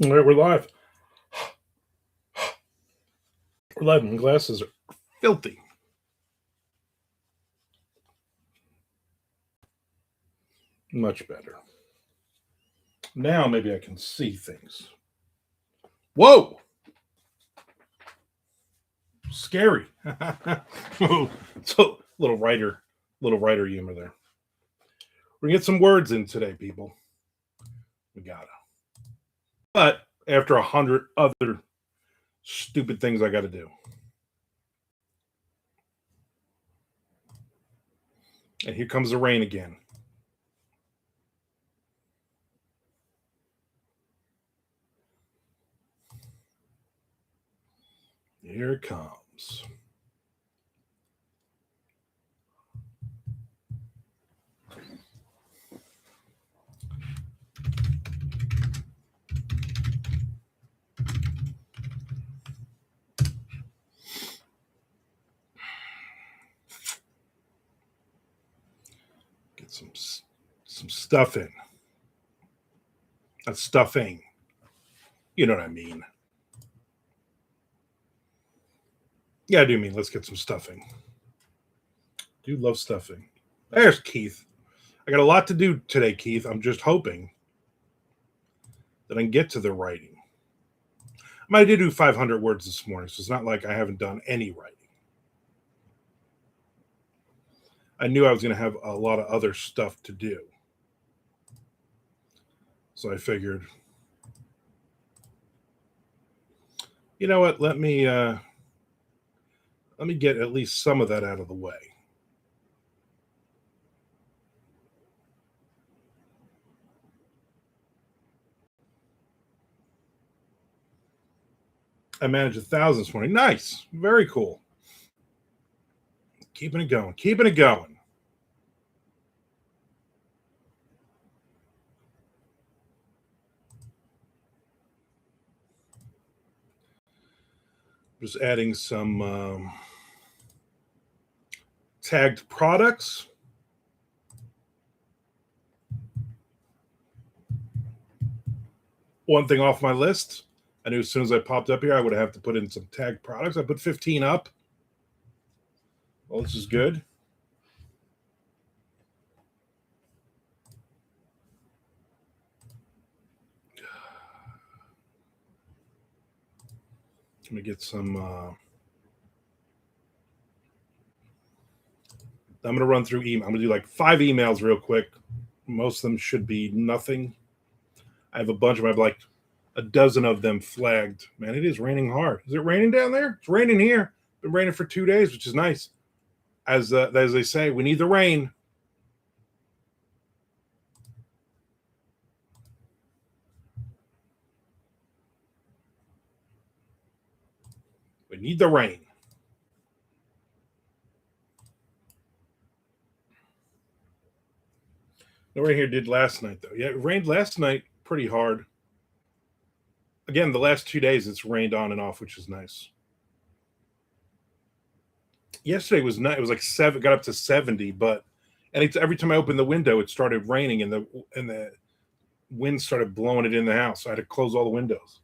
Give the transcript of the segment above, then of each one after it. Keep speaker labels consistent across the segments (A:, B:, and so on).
A: All right, we're live. We're live. My glasses are filthy. Much better. Now maybe I can see things. Whoa! Scary. So little writer humor there. We're gonna get some words in today, people. We gotta. But after 100 other stupid things I gotta do. And here comes the rain again. Here it comes. Get some stuff in. That's stuffing. You know what I mean. Yeah, I do mean let's get some stuffing. Do love stuffing. There's Keith. I got a lot to do today, Keith. I'm just hoping that I can get to the writing. I did do 500 words this morning, so it's not like I haven't done any writing. I knew I was going to have a lot of other stuff to do. So I figured, you know what? Let me get at least some of that out of the way. I managed 1,000 this morning. Nice. Very cool. Keeping it going. Keeping it going. Just adding some tagged products. One thing off my list. I knew as soon as I popped up here, I would have to put in some tagged products. I put 15 up. Well, this is good. Let me get some. I'm going to run through email. I'm going to do like 5 emails real quick. Most of them should be nothing. I have a bunch of them. I have like a dozen of them flagged. Man, it is raining hard. Is it raining down there? It's raining here. Been raining for 2 days, which is nice. As they say, we need the rain. We need the rain. The rain here did last night, though. Yeah, it rained last night pretty hard. Again, the last 2 days it's rained on and off, which is nice. Yesterday was nice. It was like got up to 70, but every time I opened the window, it started raining and the wind started blowing it in the house. So I had to close all the windows.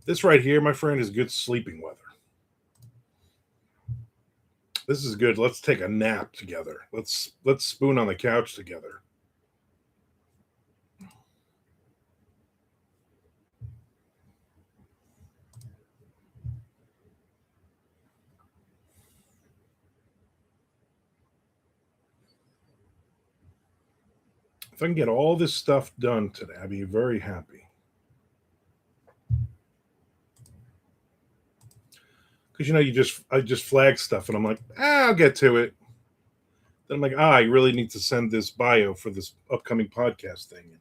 A: This right here, my friend, is good sleeping weather. This is good. Let's take a nap together. Let's spoon on the couch together. If I can get all this stuff done today, I'd be very happy. Because I just flag stuff and I'm like, I'll get to it. Then I'm like, I really need to send this bio for this upcoming podcast thing.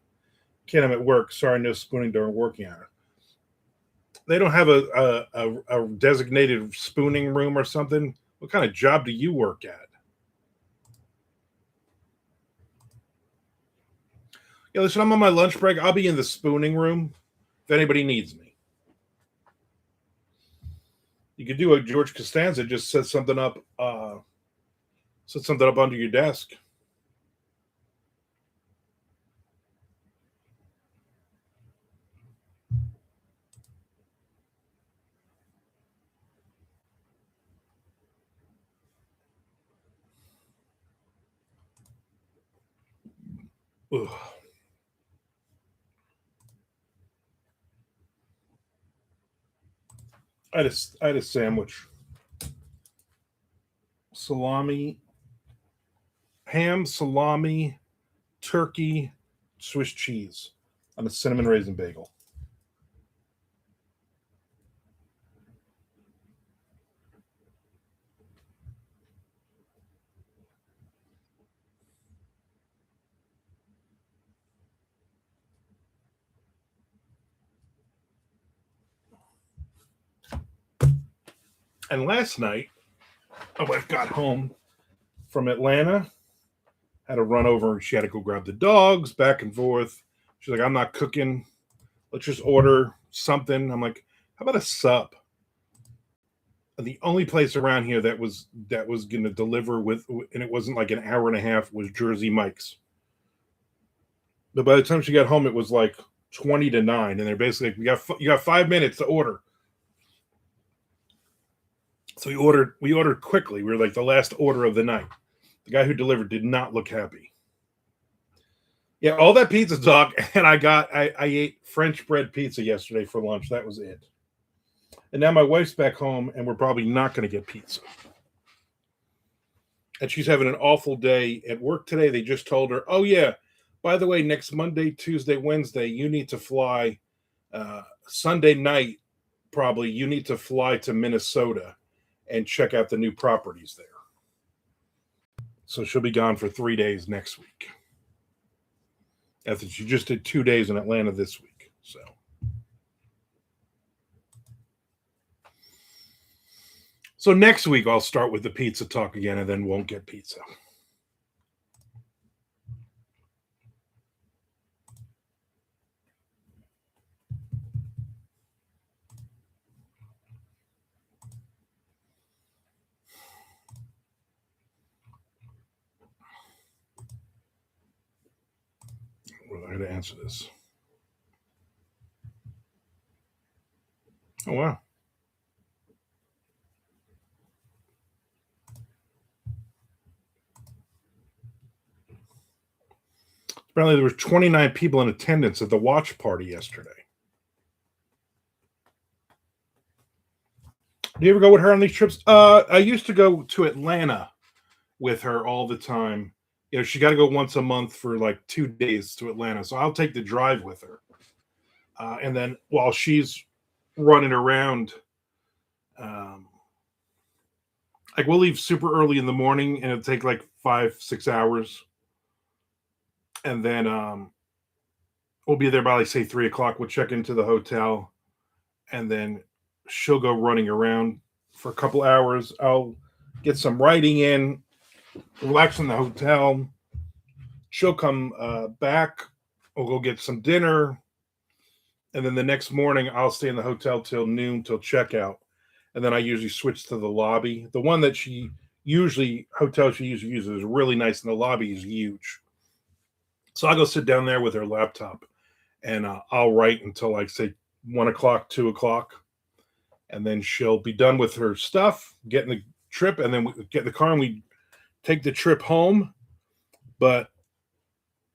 A: Can't, I'm at work. Sorry, no spooning during working hour. They don't have a designated spooning room or something. What kind of job do you work at? Yeah, listen, I'm on my lunch break. I'll be in the spooning room if anybody needs me. You could do a George Costanza, just set something up under your desk. Ugh. I had a sandwich, salami, ham, salami, turkey, Swiss cheese, on a cinnamon raisin bagel. And last night, my wife got home from Atlanta, had to run over. She had to go grab the dogs, back and forth. She's like, I'm not cooking. Let's just order something. I'm like, how about a sub? The only place around here that was going to deliver with, and it wasn't like an hour and a half, was Jersey Mike's. But by the time she got home, it was like 20 to 9, and they're basically like, you got 5 minutes to order. So we ordered quickly. We were like the last order of the night. The guy who delivered did not look happy. Yeah, all that pizza talk, and I ate French bread pizza yesterday for lunch. That was it. And now my wife's back home, and we're probably not going to get pizza. And she's having an awful day at work today. They just told her, "Oh yeah, by the way, next Monday, Tuesday, Wednesday, you need to fly. Sunday night, probably you need to fly to Minnesota and check out the new properties there." So she'll be gone for 3 days next week. After she just did 2 days in Atlanta this week. So next week I'll start with the pizza talk again, and then won't get pizza. Well, I got to answer this. Oh wow! Apparently there was 29 people in attendance at the watch party yesterday. Do you ever go with her on these trips? I used to go to Atlanta with her all the time. You know, she got to go once a month for like 2 days to Atlanta, so I'll take the drive with her. And then while she's running around, um, like we'll leave super early in the morning, and it'll take like 5 6 hours, and then we'll be there by like say 3 o'clock. We'll check into the hotel, and then she'll go running around for a couple hours. I'll get some writing in, relax in the hotel. She'll come back. We'll go get some dinner, and then the next morning I'll stay in the hotel till noon till checkout, and then I usually switch to the lobby. The one that she usually uses is really nice, and the lobby is huge. So I'll go sit down there with her laptop, and I'll write until like say 1 o'clock, 2 o'clock, and then she'll be done with her stuff, get in the trip, and then we get in the car and we take the trip home. But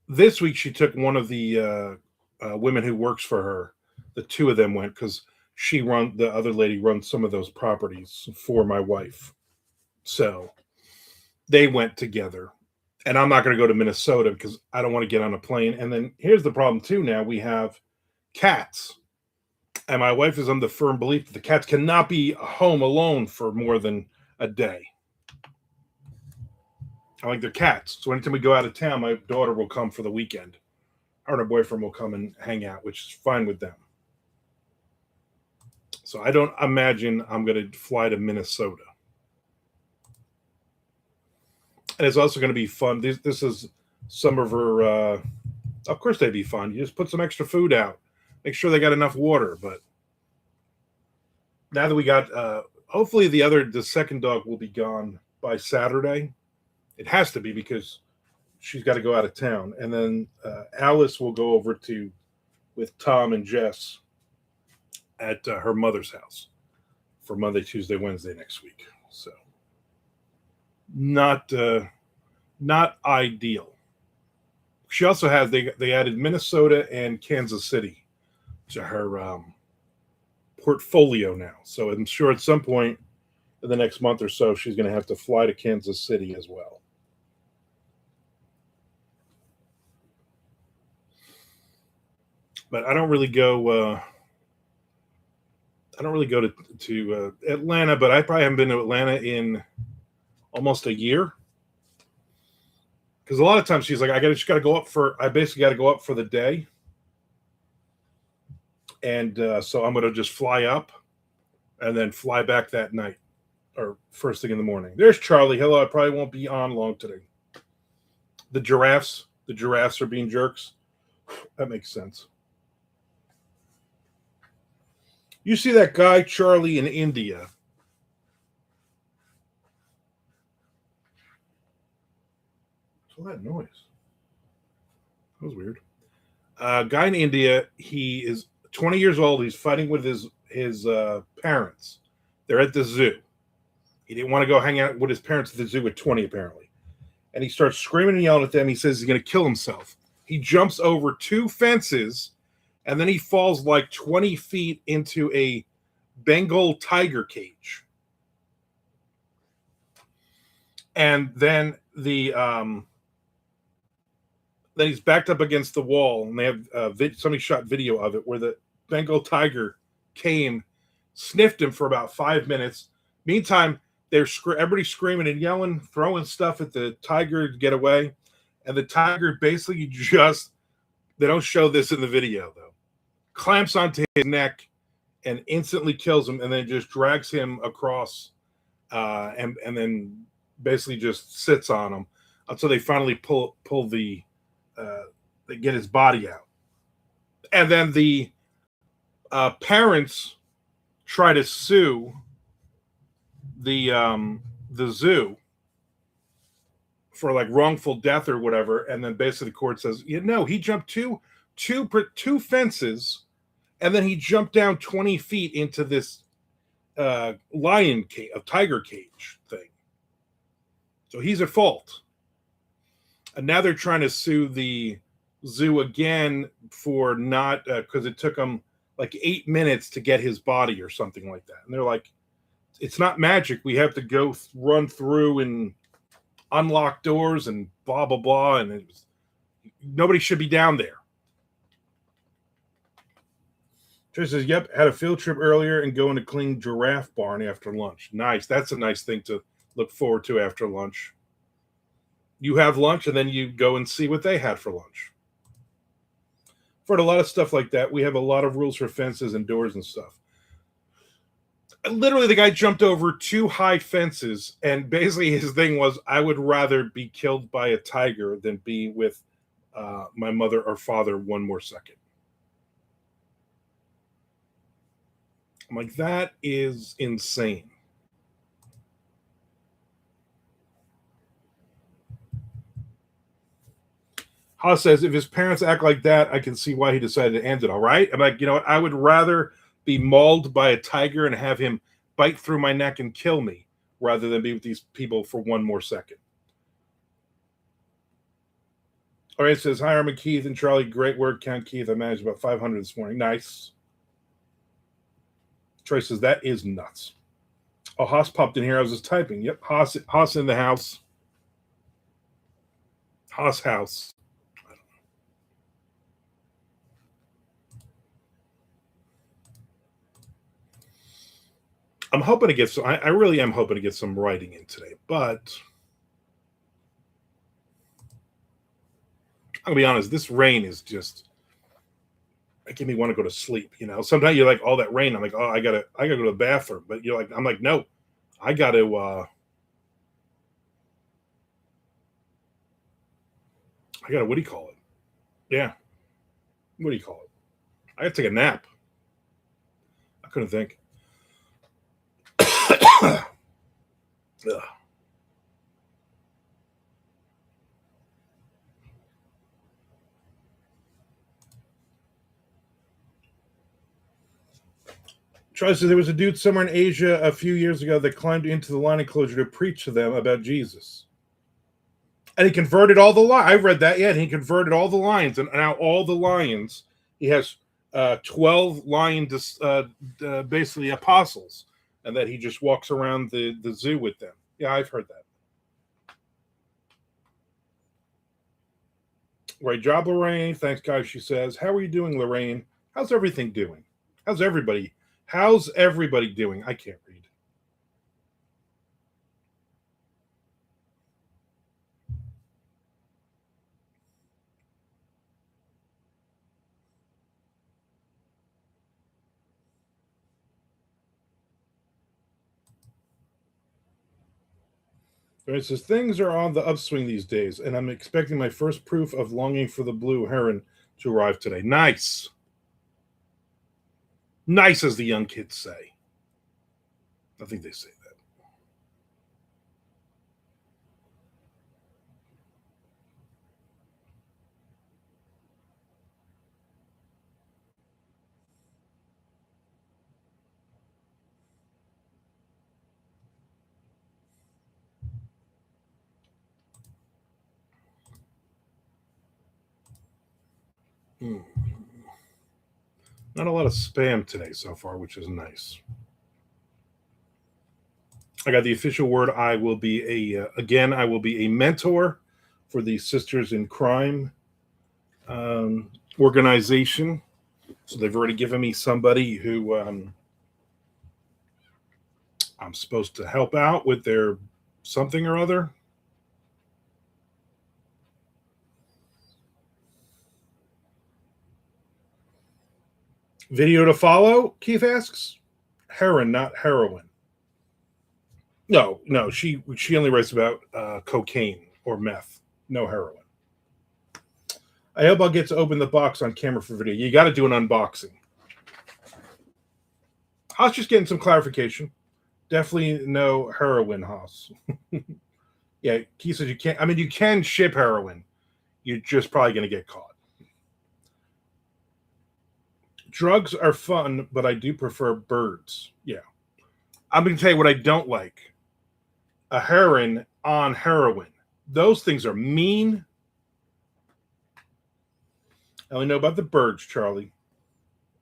A: this week she took one of the women who works for her. The two of them went because the other lady runs some of those properties for my wife. So they went together. And I'm not going to go to Minnesota because I don't want to get on a plane. And then here's the problem too. Now we have cats, and my wife is on the firm belief that the cats cannot be home alone for more than a day. I like their cats. So anytime we go out of town, my daughter will come for the weekend. Her and her boyfriend will come and hang out, which is fine with them. So I don't imagine I'm going to fly to Minnesota. And it's also going to be fun. This is some of her. Of course, they'd be fun. You just put some extra food out, make sure they got enough water. But now that we got Hopefully, the second dog will be gone by Saturday. It has to be because she's got to go out of town, and then Alice will go over to with Tom and Jess at her mother's house for Monday, Tuesday, Wednesday next week. So not not ideal. She also has they added Minnesota and Kansas City to her portfolio now. So I'm sure at some point in the next month or so, she's going to have to fly to Kansas City as well. But I don't really go. I don't really go to Atlanta, but I probably haven't been to Atlanta in almost a year. Because a lot of times she's like, I just got to go up for. I basically got to go up for the day, and so I'm going to just fly up, and then fly back that night or first thing in the morning. There's Charlie. Hello. I probably won't be on long today. The giraffes are being jerks. That makes sense. You see that guy, Charlie, in India. What's all that noise? That was weird. Guy in India, he is 20 years old. He's fighting with his parents. They're at the zoo. He didn't want to go hang out with his parents at the zoo at 20, apparently. And he starts screaming and yelling at them. He says he's going to kill himself. He jumps over 2 fences, and then he falls like 20 feet into a Bengal tiger cage. And then then he's backed up against the wall, and they have somebody shot video of it where the Bengal tiger came, sniffed him for about 5 minutes. Meantime, everybody screaming and yelling, throwing stuff at the tiger to get away, and the tiger basically they don't show this in the video though, clamps onto his neck and instantly kills him, and then just drags him across, and then basically just sits on him until they finally pull the they get his body out, and then the parents try to sue the zoo for like wrongful death or whatever, and then basically the court says, he jumped two fences, and then he jumped down 20 feet into this tiger cage thing. So he's at fault. And now they're trying to sue the zoo again for not because it took them like 8 minutes to get his body or something like that. And they're like, it's not magic. We have to go run through and unlock doors and blah, blah, blah. And nobody should be down there. Trish says, yep, had a field trip earlier and going to clean giraffe barn after lunch. Nice. That's a nice thing to look forward to after lunch. You have lunch and then you go and see what they had for lunch. For a lot of stuff like that, we have a lot of rules for fences and doors and stuff. Literally, the guy jumped over 2 high fences, and basically his thing was, I would rather be killed by a tiger than be with my mother or father one more second. I'm like, that is insane. Haas says, if his parents act like that, I can see why he decided to end it. All right. I'm like, I would rather be mauled by a tiger and have him bite through my neck and kill me rather than be with these people for one more second. All right. It says, hi, Armand, Keith, and Charlie. Great work, Count Keith. I managed about 500 this morning. Nice. Troy says, that is nuts. Oh, Haas popped in here. I was just typing. Yep. Haas in the house. Haas house. I'm hoping to get some. I really am hoping to get some writing in today, but I'm gonna be honest. This rain is just making me want to go to sleep. Sometimes you're like, all that rain. I'm like, oh, I gotta go to the bathroom. But you're like, I'm like, no, I gotta. What do you call it? Yeah, what do you call it? I gotta take a nap. I couldn't think. Ugh. Tries to. There was a dude somewhere in Asia a few years ago that climbed into the line enclosure to preach to them about Jesus. And he converted all the lions. I read that, yeah, and he converted all the lions. And now all the lions, he has 12 lion, basically apostles, and that he just walks around the zoo with them. Yeah, I've heard that. Right job, Lorraine. Thanks, guys, she says. How are you doing, Lorraine? How's everything doing? How's everybody? How's everybody doing? I can't read. It says things are on the upswing these days, and I'm expecting my first proof of longing for the blue heron to arrive today. Nice. Nice, as the young kids say. I think they say that. Hmm. Not a lot of spam today so far, which is nice. I got the official word. I will be again. I will be a mentor for the Sisters in Crime organization. So they've already given me somebody who I'm supposed to help out with their something or other. Video to follow? Keith asks. Heroin, not heroin. No, no. She only writes about cocaine or meth. No heroin. I hope I'll get to open the box on camera for video. You got to do an unboxing. Haas just getting some clarification. Definitely no heroin, Haas. Yeah, Keith says you can't. I mean, you can ship heroin. You're just probably going to get caught. Drugs are fun, but I do prefer birds. Yeah. I'm going to tell you what I don't like. A heron on heroin. Those things are mean. I only know about the birds, Charlie.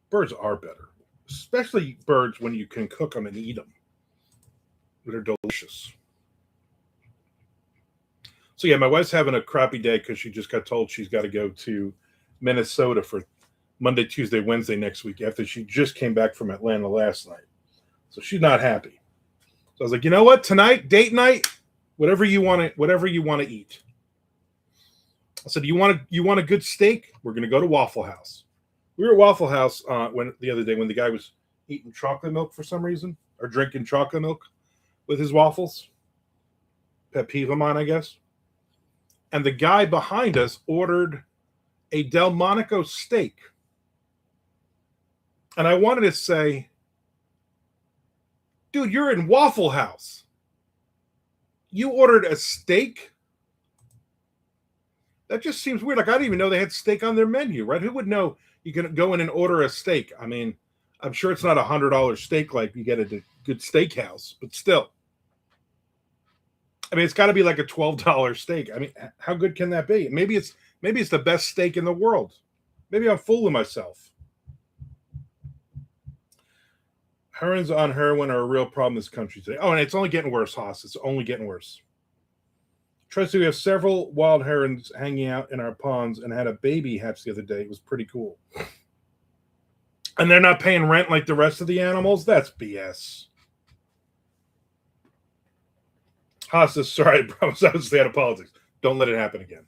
A: Birds are better, especially birds when you can cook them and eat them. They're delicious. So yeah, my wife's having a crappy day because she just got told she's got to go to Minnesota for Monday, Tuesday, Wednesday next week after she just came back from Atlanta last night. So she's not happy. So I was like, you know what? Tonight, date night, whatever you want to eat. I said, you want a good steak? We're gonna go to Waffle House. We were at Waffle House when the other day when the guy was eating chocolate milk for some reason or drinking chocolate milk with his waffles. Pet peeve of mine, I guess. And the guy behind us ordered a Delmonico steak. And I wanted to say, dude, you're in Waffle House. You ordered a steak? That just seems weird. Like, I didn't even know they had steak on their menu, right? Who would know you can go in and order a steak? I mean, I'm sure it's not $100 steak like you get at a good steakhouse, but still. I mean, it's got to be like a $12 steak. I mean, how good can that be? Maybe it's the best steak in the world. Maybe I'm fooling myself. Herons on heroin are a real problem in this country today. Oh, and it's only getting worse, Haas. It's only getting worse. Trusty, we have several wild herons hanging out in our ponds and had a baby hatch the other day. It was pretty cool. And they're not paying rent like the rest of the animals? That's BS. Haas says, sorry, I promise I would stay out of politics. Don't let it happen again.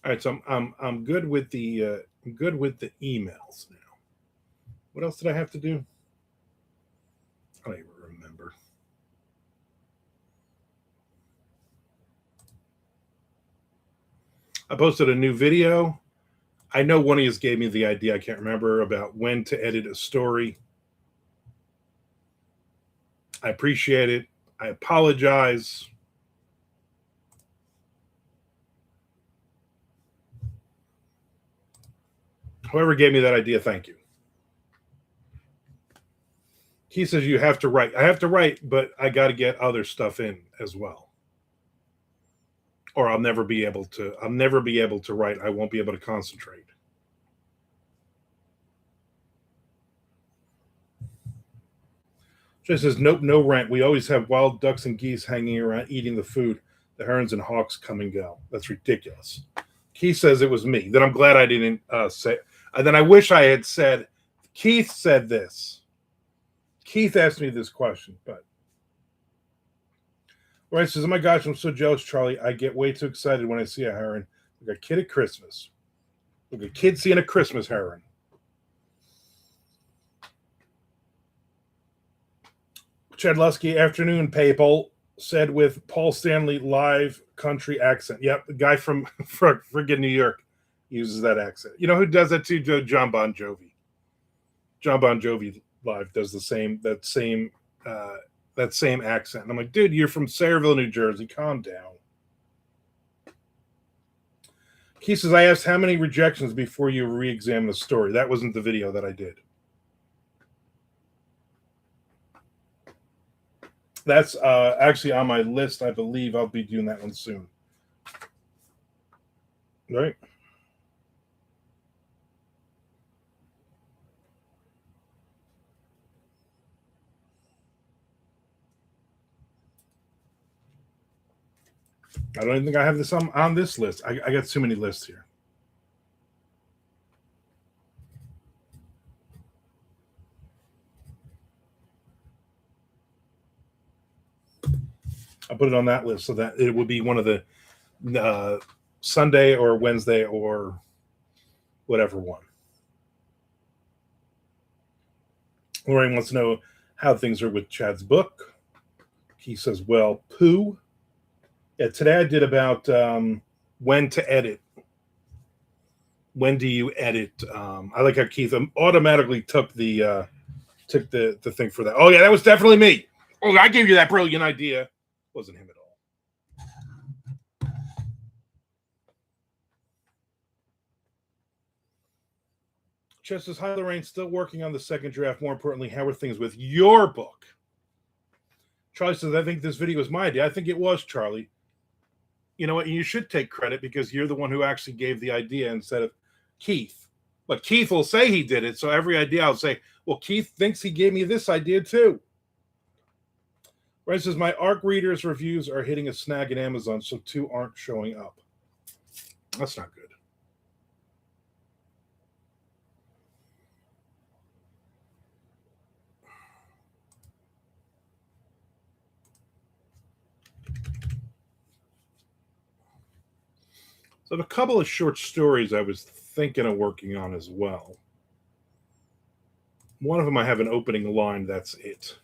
A: All right, so I'm good with the emails now. What else did I have to do? I don't even remember. I posted a new video. I know one of you gave me the idea, I can't remember, about when to edit a story. I appreciate it. I apologize. Whoever gave me that idea, thank you. He says you have to write. I have to write, but I got to get other stuff in as well. Or I'll never be able to write. I won't be able to concentrate. She says, nope, no rent. We always have wild ducks and geese hanging around eating the food. The herons and hawks come and go. That's ridiculous. Keith says it was me. Then I'm glad I didn't say. And then I wish I had said, Keith said this. Keith asked me this question, but. Ryan says, oh my gosh, I'm so jealous, Charlie. I get way too excited when I see a heron. Like a kid at Christmas. Like a kid seeing a Christmas heron. Chad Lusky, afternoon, people, said with Paul Stanley live country accent. Yep, the guy from friggin' New York uses that accent. You know who does that too? John Bon Jovi. John Bon Jovi live does that same accent. And I'm like, dude, you're from Sayreville, New Jersey. Calm down. He says, I asked how many rejections before you re-examine the story. That wasn't the video that I did. That's actually on my list. I believe I'll be doing that one soon. Right? I don't even think I have this on this list. I got too many lists here. I'll put it on that list so that it would be one of the Sunday or Wednesday or whatever one. Lorraine wants to know how things are with Chad's book. He says, well, poo. Yeah, today I did about when to edit. When do you edit? I like how Keith automatically took the thing for that. Oh yeah, that was definitely me. Oh, I gave you that brilliant idea. Wasn't him at all. Chess says, hi, Lorraine. Still working on the second draft. More importantly, how are things with your book? Charlie says, I think this video was my idea. I think it was, Charlie. You know what? You should take credit because you're the one who actually gave the idea instead of Keith. But Keith will say he did it. So every idea I'll say, well, Keith thinks he gave me this idea too. Ryan says, my ARC readers reviews are hitting a snag in Amazon, so 2 aren't showing up. That's not good. So I have a couple of short stories I was thinking of working on as well. One of them I have an opening line, that's it.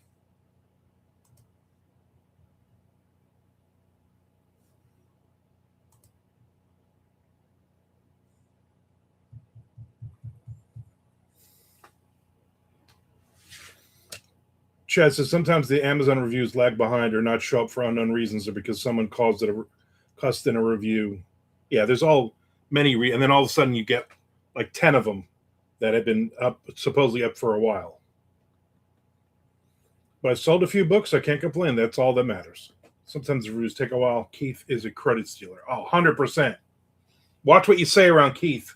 A: Chad says sometimes the Amazon reviews lag behind or not show up for unknown reasons or because someone cussed in a review. Yeah, there's many and then all of a sudden you get like 10 of them that have been supposedly up for a while. But I sold a few books. I can't complain. That's all that matters. Sometimes the reviews take a while. Keith is a credit stealer. Oh, 100%. Watch what you say around Keith.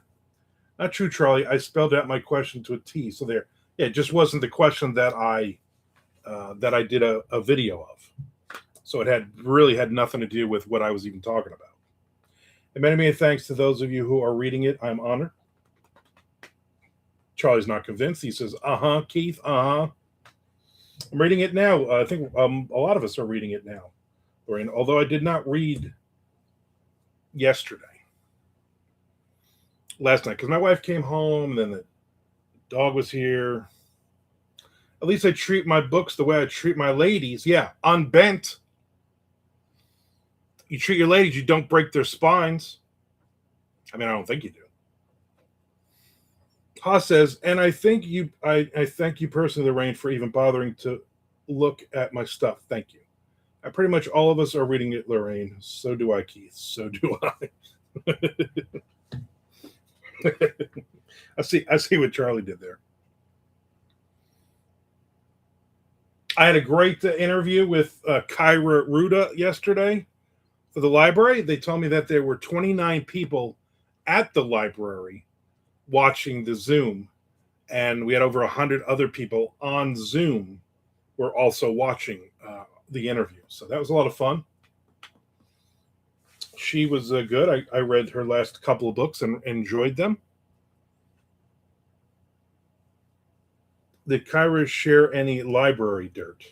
A: Not true, Charlie. I spelled out my question to a T. So there, yeah, it just wasn't the question that I did a video of. So it really had nothing to do with what I was even talking about. And many thanks to those of you who are reading it. I'm honored. Charlie's not convinced. He says, Keith, I'm reading it now. I think a lot of us are reading it now. Although I did not read last night, because my wife came home, and then the dog was here. At least I treat my books the way I treat my ladies. Yeah, unbent. You treat your ladies, you don't break their spines. I mean, I don't think you do. Haas says, and I thank you personally, Lorraine, for even bothering to look at my stuff. Thank you. I pretty much all of us are reading it, Lorraine. So do I, Keith. So do I. I see what Charlie did there. I had a great interview with Kyra Ruda yesterday for the library. They told me that there were 29 people at the library watching the Zoom, and we had over 100 other people on Zoom were also watching the interview. So that was a lot of fun. She was good. I read her last couple of books and enjoyed them. Did Kyra share any library dirt?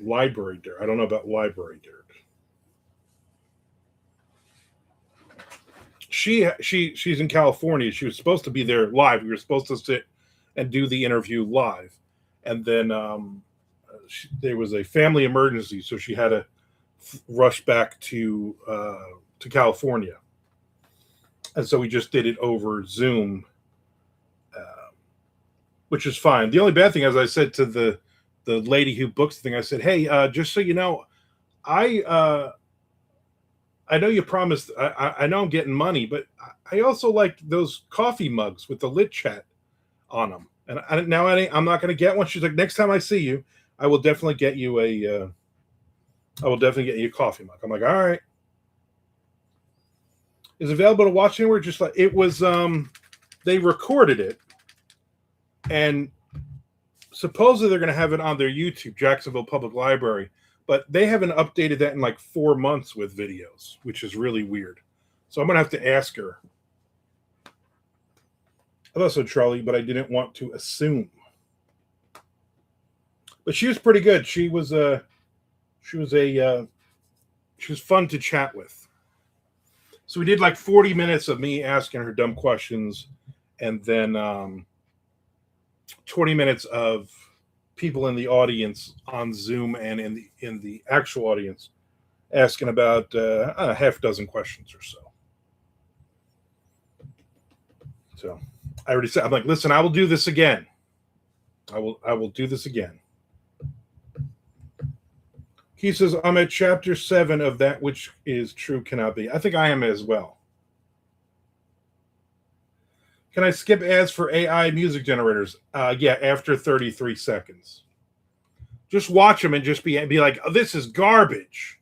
A: Library dirt. I don't know about library dirt. She's in California. She was supposed to be there live. We were supposed to sit and do the interview live, and then there was a family emergency, so she had to rush back to California, and so we just did it over Zoom, which is fine. The only bad thing, as I said to the lady who books the thing, I said, "Hey, just so you know, I know you promised. I know I'm getting money, but I also like those coffee mugs with the lit chat on them. And I'm not going to get one." She's like, "Next time I see you, I will definitely get you a coffee mug." I'm like, "All right." Is it available to watch anywhere? Just like it was, they recorded it, and supposedly they're going to have it on their YouTube, Jacksonville Public Library. But they haven't updated that in like 4 months with videos, which is really weird. So I'm going to have to ask her. I thought so, Charlie, but I didn't want to assume. But she was pretty good. She was fun to chat with. So we did like 40 minutes of me asking her dumb questions, and then 20 minutes of people in the audience on Zoom and in the actual audience asking about a half dozen questions or so. So I already said, I'm like, listen, I will do this again. I will do this again. He says, I'm at chapter 7 of That Which Is True Cannot Be. I think I am as well. Can I skip ads for AI music generators? Yeah, after 33 seconds. Just watch them and just be like, oh, this is garbage.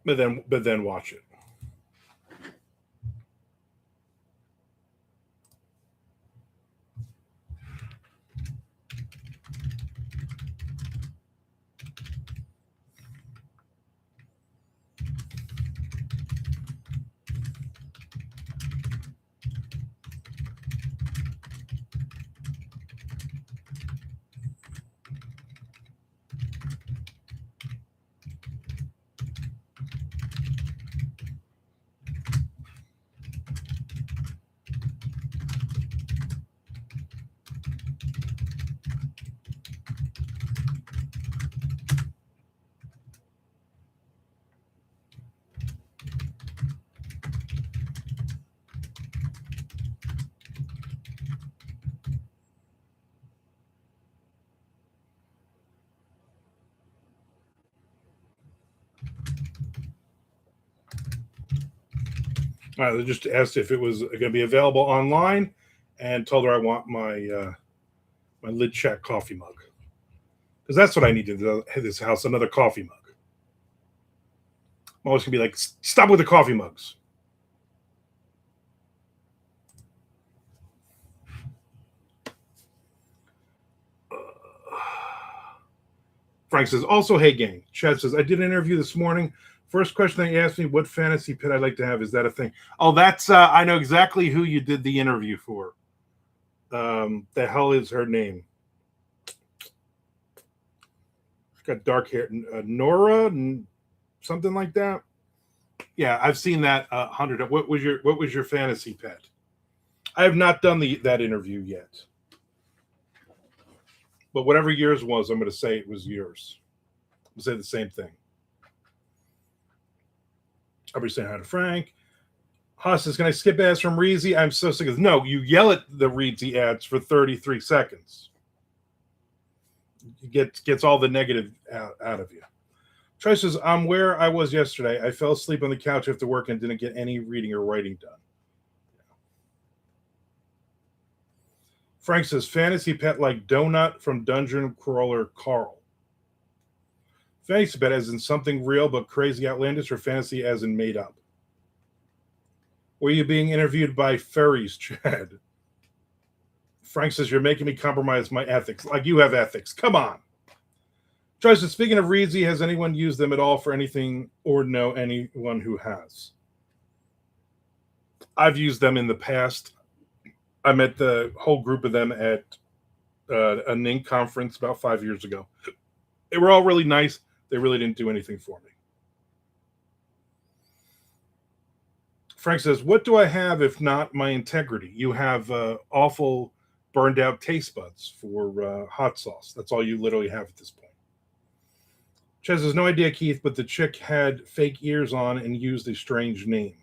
A: But then watch it. They just asked if it was going to be available online, and told her I want my my lid chat coffee mug, because that's what I need to this house, another coffee mug. I'm always going to be like, stop with the coffee mugs. Frank says, also, hey, gang. Chad says, I did an interview this morning. First question they asked me, what fantasy pet I'd like to have. Is that a thing? Oh, that's, I know exactly who you did the interview for. The hell is her name? She's got dark hair. Nora and something like that. Yeah, I've seen that 100. What was your fantasy pet? I have not done that interview yet. But whatever yours was, I'm going to say it was yours. I'll say the same thing. I'll be saying hi to Frank. Haas says, can I skip ads from Reezy? I'm so sick of no, you yell at the Reezy ads for 33 seconds. It gets all the negative out of you. Troy says, I'm where I was yesterday. I fell asleep on the couch after work and didn't get any reading or writing done. Frank says, fantasy pet like Donut from Dungeon Crawler Carl. Fantasy pet as in something real but crazy outlandish, or fantasy as in made up? Were you being interviewed by furries, Chad? Frank says, you're making me compromise my ethics. Like you have ethics. Come on. Troy says, speaking of Reezy, has anyone used them at all for anything or know anyone who has? I've used them in the past. I met the whole group of them at a NINC conference about 5 years ago. They were all really nice. They really didn't do anything for me. Frank says, what do I have if not my integrity? You have awful burned out taste buds for hot sauce. That's all you literally have at this point. Ches has no idea, Keith, but the chick had fake ears on and used a strange name.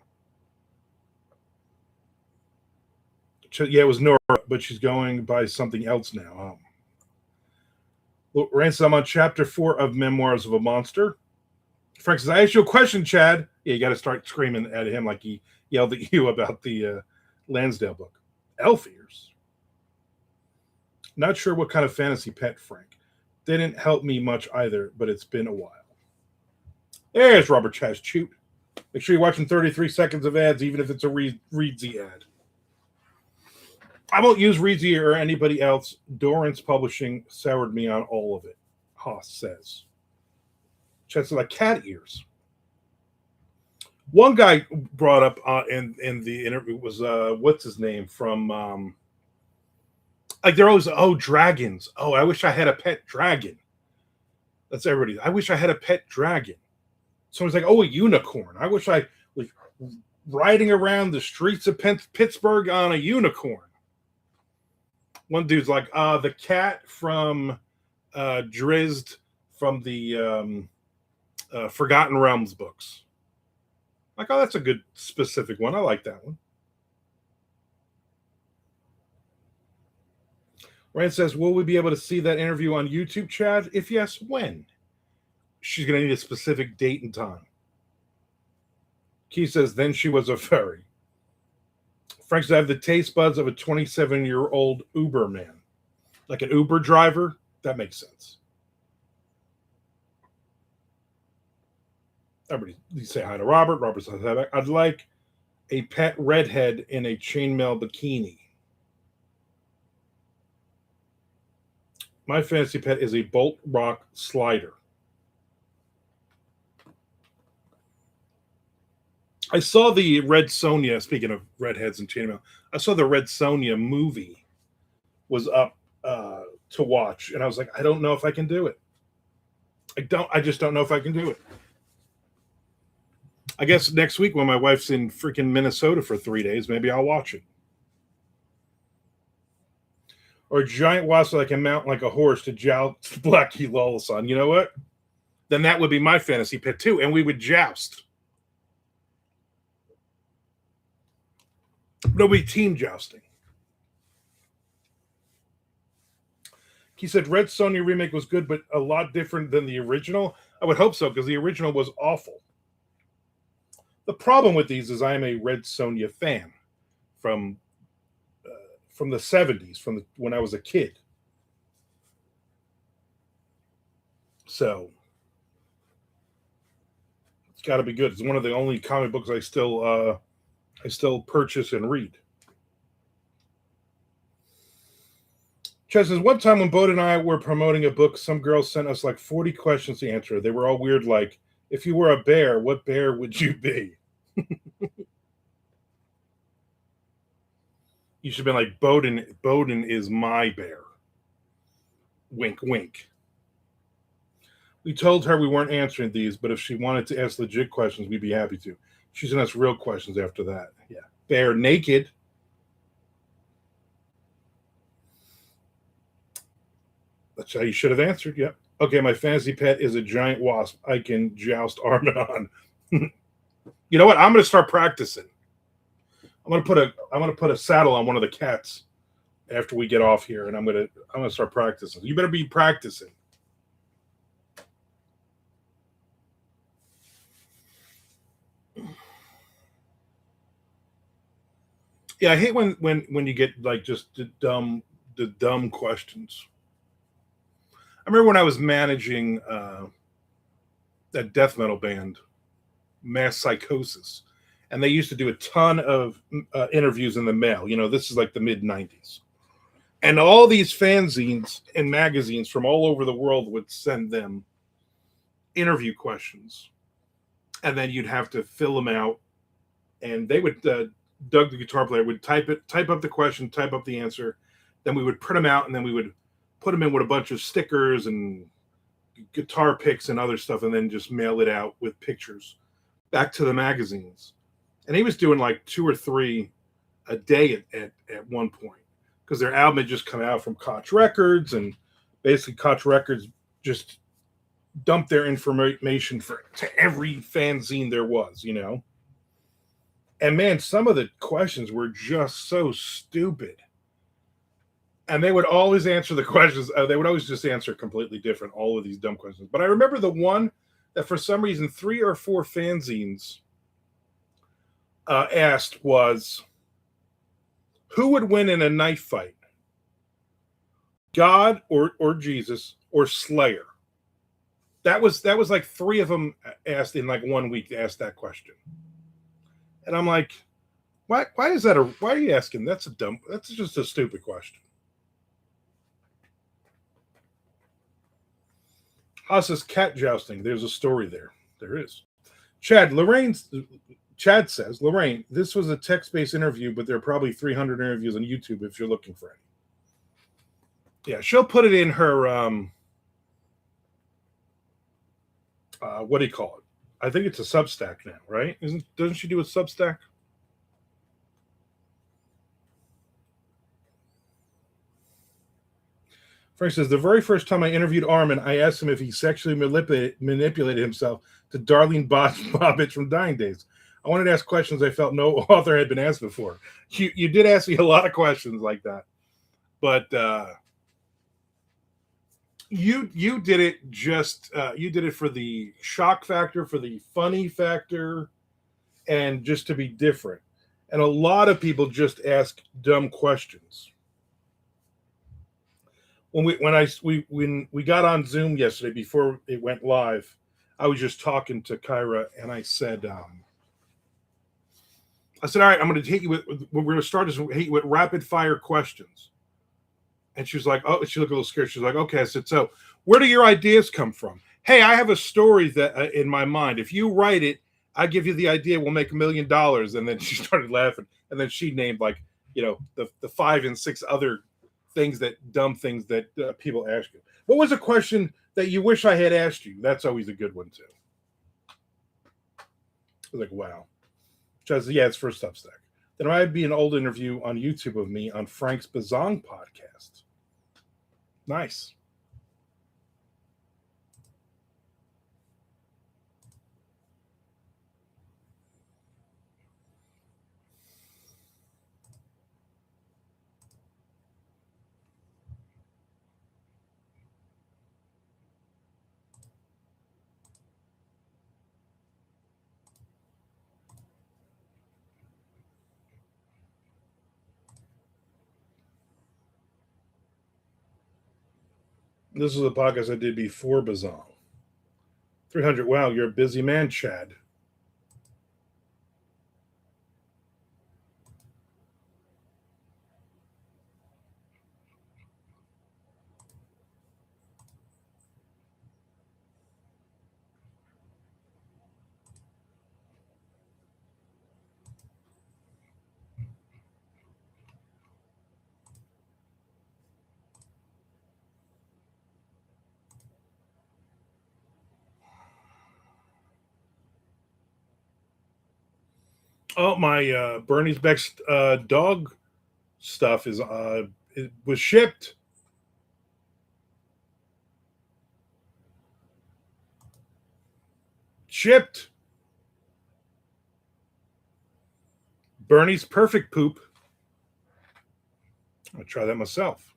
A: Yeah, it was Nora, but she's going by something else now. Ransom, I'm on chapter 4 of Memoirs of a Monster. Frank says, I asked you a question, Chad. Yeah, you got to start screaming at him like he yelled at you about the Lansdale book. Elf ears. Not sure what kind of fantasy pet, Frank. Didn't help me much either, but it's been a while. There's Robert Chaz Chute. Make sure you're watching 33 seconds of ads, even if it's a Reedsy ad. I won't use Reedsy or anybody else. Dorrance Publishing soured me on all of it, Haas says. Chaz says, like cat ears. One guy brought up in the interview was, what's his name, from... like they're always, dragons. Oh, I wish I had a pet dragon. That's everybody. I wish I had a pet dragon. Someone's like, a unicorn. I wish I was riding around the streets of Pittsburgh on a unicorn. One dude's like, the cat from Drizzt from the Forgotten Realms books. Like, that's a good specific one. I like that one. Rand says, will we be able to see that interview on YouTube, Chad? If yes, when? She's going to need a specific date and time. Keith says, then she was a furry. Frank says, I have the taste buds of a 27-year-old Uber man. Like an Uber driver? That makes sense. Everybody, you say hi to Robert. Robert says, I'd like a pet redhead in a chainmail bikini. My fantasy pet is a Bolt Rock slider. I saw the Red Sonja, speaking of redheads and chainmail, I saw the Red Sonja movie was up to watch, and I was like, I don't know if I can do it. I just don't know if I can do it. I guess next week when my wife's in freaking Minnesota for 3 days, maybe I'll watch it. Or a giant wasp that I can mount like a horse to joust Blackie Lawless on. You know what? Then that would be my fantasy pet too, and we would joust. There'll be team jousting. He said Red Sonja remake was good, but a lot different than the original. I would hope so, because the original was awful. The problem with these is I am a Red Sonja fan from the 70s, when I was a kid. So it's got to be good. It's one of the only comic books I still purchase and read. Chaz says, one time when Bode and I were promoting a book, some girls sent us like 40 questions to answer. They were all weird, like, if you were a bear, what bear would you be? You should have been like, Bowden is my bear. Wink, wink. We told her we weren't answering these, but if she wanted to ask legit questions, we'd be happy to. She sent us real questions after that. Yeah. Bear naked. That's how you should have answered. Yep. Okay, my fantasy pet is a giant wasp. I can joust Armand on. You know what? I'm gonna start practicing. I'm gonna put a saddle on one of the cats after we get off here, and I'm gonna start practicing. You better be practicing. Yeah, I hate when you get like just the dumb questions. I remember when I was managing that death metal band, Mass Psychosis, and they used to do a ton of interviews in the mail. This is like the mid '90s, and all these fanzines and magazines from all over the world would send them interview questions, and then you'd have to fill them out, and they would. Doug, the guitar player, would type up the question, type up the answer. Then we would print them out, and then we would put them in with a bunch of stickers and guitar picks and other stuff, and then just mail it out with pictures back to the magazines. And he was doing like two or three a day at one point, because their album had just come out from Koch Records, and basically Koch Records just dumped their information to every fanzine there was. And man, some of the questions were just so stupid. And they would always answer the questions. They would always just answer completely different, all of these dumb questions. But I remember the one that for some reason 3 or 4 fanzines asked was, who would win in a knife fight? God or Jesus or Slayer? That was like 3 of them asked in like 1 week to ask that question. And I'm like, why are you asking? That's just a stupid question. Haas says cat jousting. There's a story there. There is. Chad says, Lorraine, this was a text-based interview, but there are probably 300 interviews on YouTube if you're looking for any. Yeah, she'll put it in her what do you call it? I think it's a Substack now, right? Doesn't she do a Substack? Frank says, the very first time I interviewed Armand, I asked him if he sexually manipulated himself to Darlene Bobbage from Dying Days. I wanted to ask questions I felt no author had been asked before. You did ask me a lot of questions like that. But you did it you did it for the shock factor, for the funny factor, and just to be different. And a lot of people just ask dumb questions. When we got on Zoom yesterday before it went live, I was just talking to Kyra, and I said, all right, I'm going to hit you with we're going to start this hit you with rapid fire questions. And she was like, oh, she looked a little scared. She was like, okay. I said, so where do your ideas come from? Hey, I have a story that in my mind. If you write it, I give you the idea. We'll make $1 million. And then she started laughing. And then she named the 5 and 6 other dumb things that people ask you. What was a question that you wish I had asked you? That's always a good one too. I was like, wow. Yeah, it's for Substack. Then I'd be an old interview on YouTube of me on Frank's Bazong podcast. Nice. This is a podcast I did before Bazong. 300. Wow, you're a busy man, Chad. Oh, my Bernie's Beck's dog stuff it was shipped. Shipped. Bernie's Perfect Poop. I'll try that myself.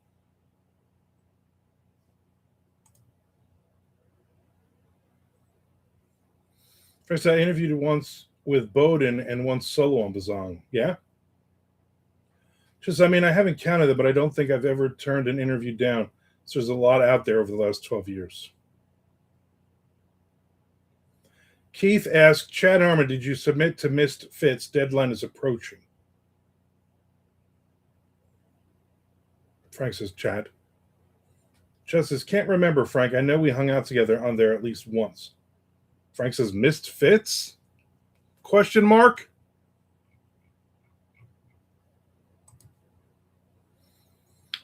A: First, I interviewed once with Bowden and once solo on Bazong. Yeah? Just, I mean, I haven't counted it, but I don't think I've ever turned an interview down. So there's a lot out there over the last 12 years. Keith asked, Chad Armand, did you submit to Missed Fits? Deadline is approaching. Frank says, Chad. Chad says, can't remember, Frank. I know we hung out together on there at least once. Frank says, Missed Fits? Question mark?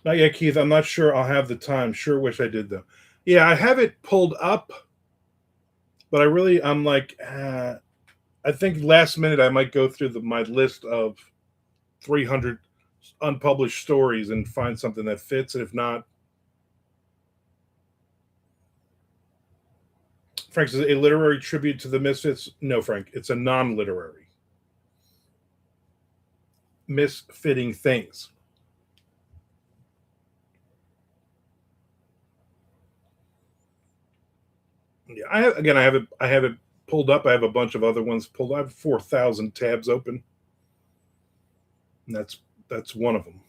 A: Not yet, Keith. I'm not sure I'll have the time. Sure wish I did, though. Yeah, I have it pulled up, but I'm like, I think last minute I might go through my list of 300 unpublished stories and find something that fits. And if not, Frank says, a literary tribute to the Misfits? No, Frank, it's a non-literary. Misfitting things. Yeah, I have it pulled up. I have a bunch of other ones pulled. I have 4,000 tabs open, and that's one of them.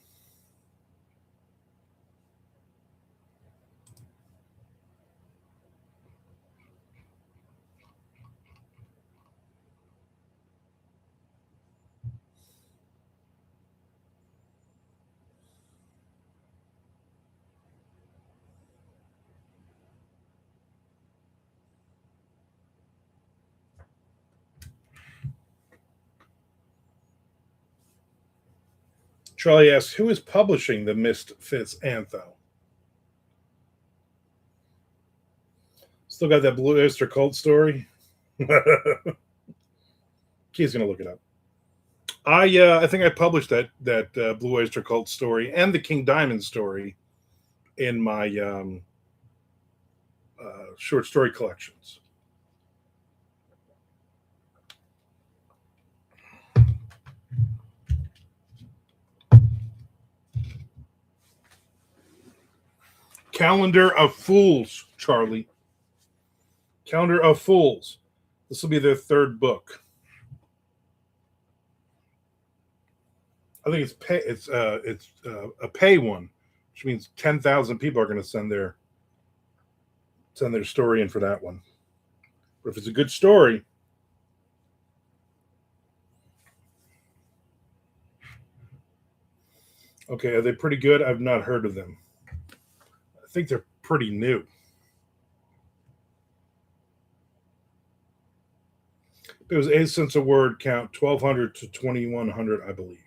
A: Charlie asks, who is publishing the Misfits Antho? Still got that Blue Oyster Cult story? Key's going to look it up. I think I published that Blue Oyster Cult story and the King Diamond story in my short story collections. Calendar of Fools, Charlie. Calendar of Fools. This will be their third book. I think it's a pay one, which means 10,000 people are going to send their story in for that one. But if it's a good story, okay, are they pretty good? I've not heard of them. I think they're pretty new. It was 8 cents a word count, 1,200 to 2,100, I believe.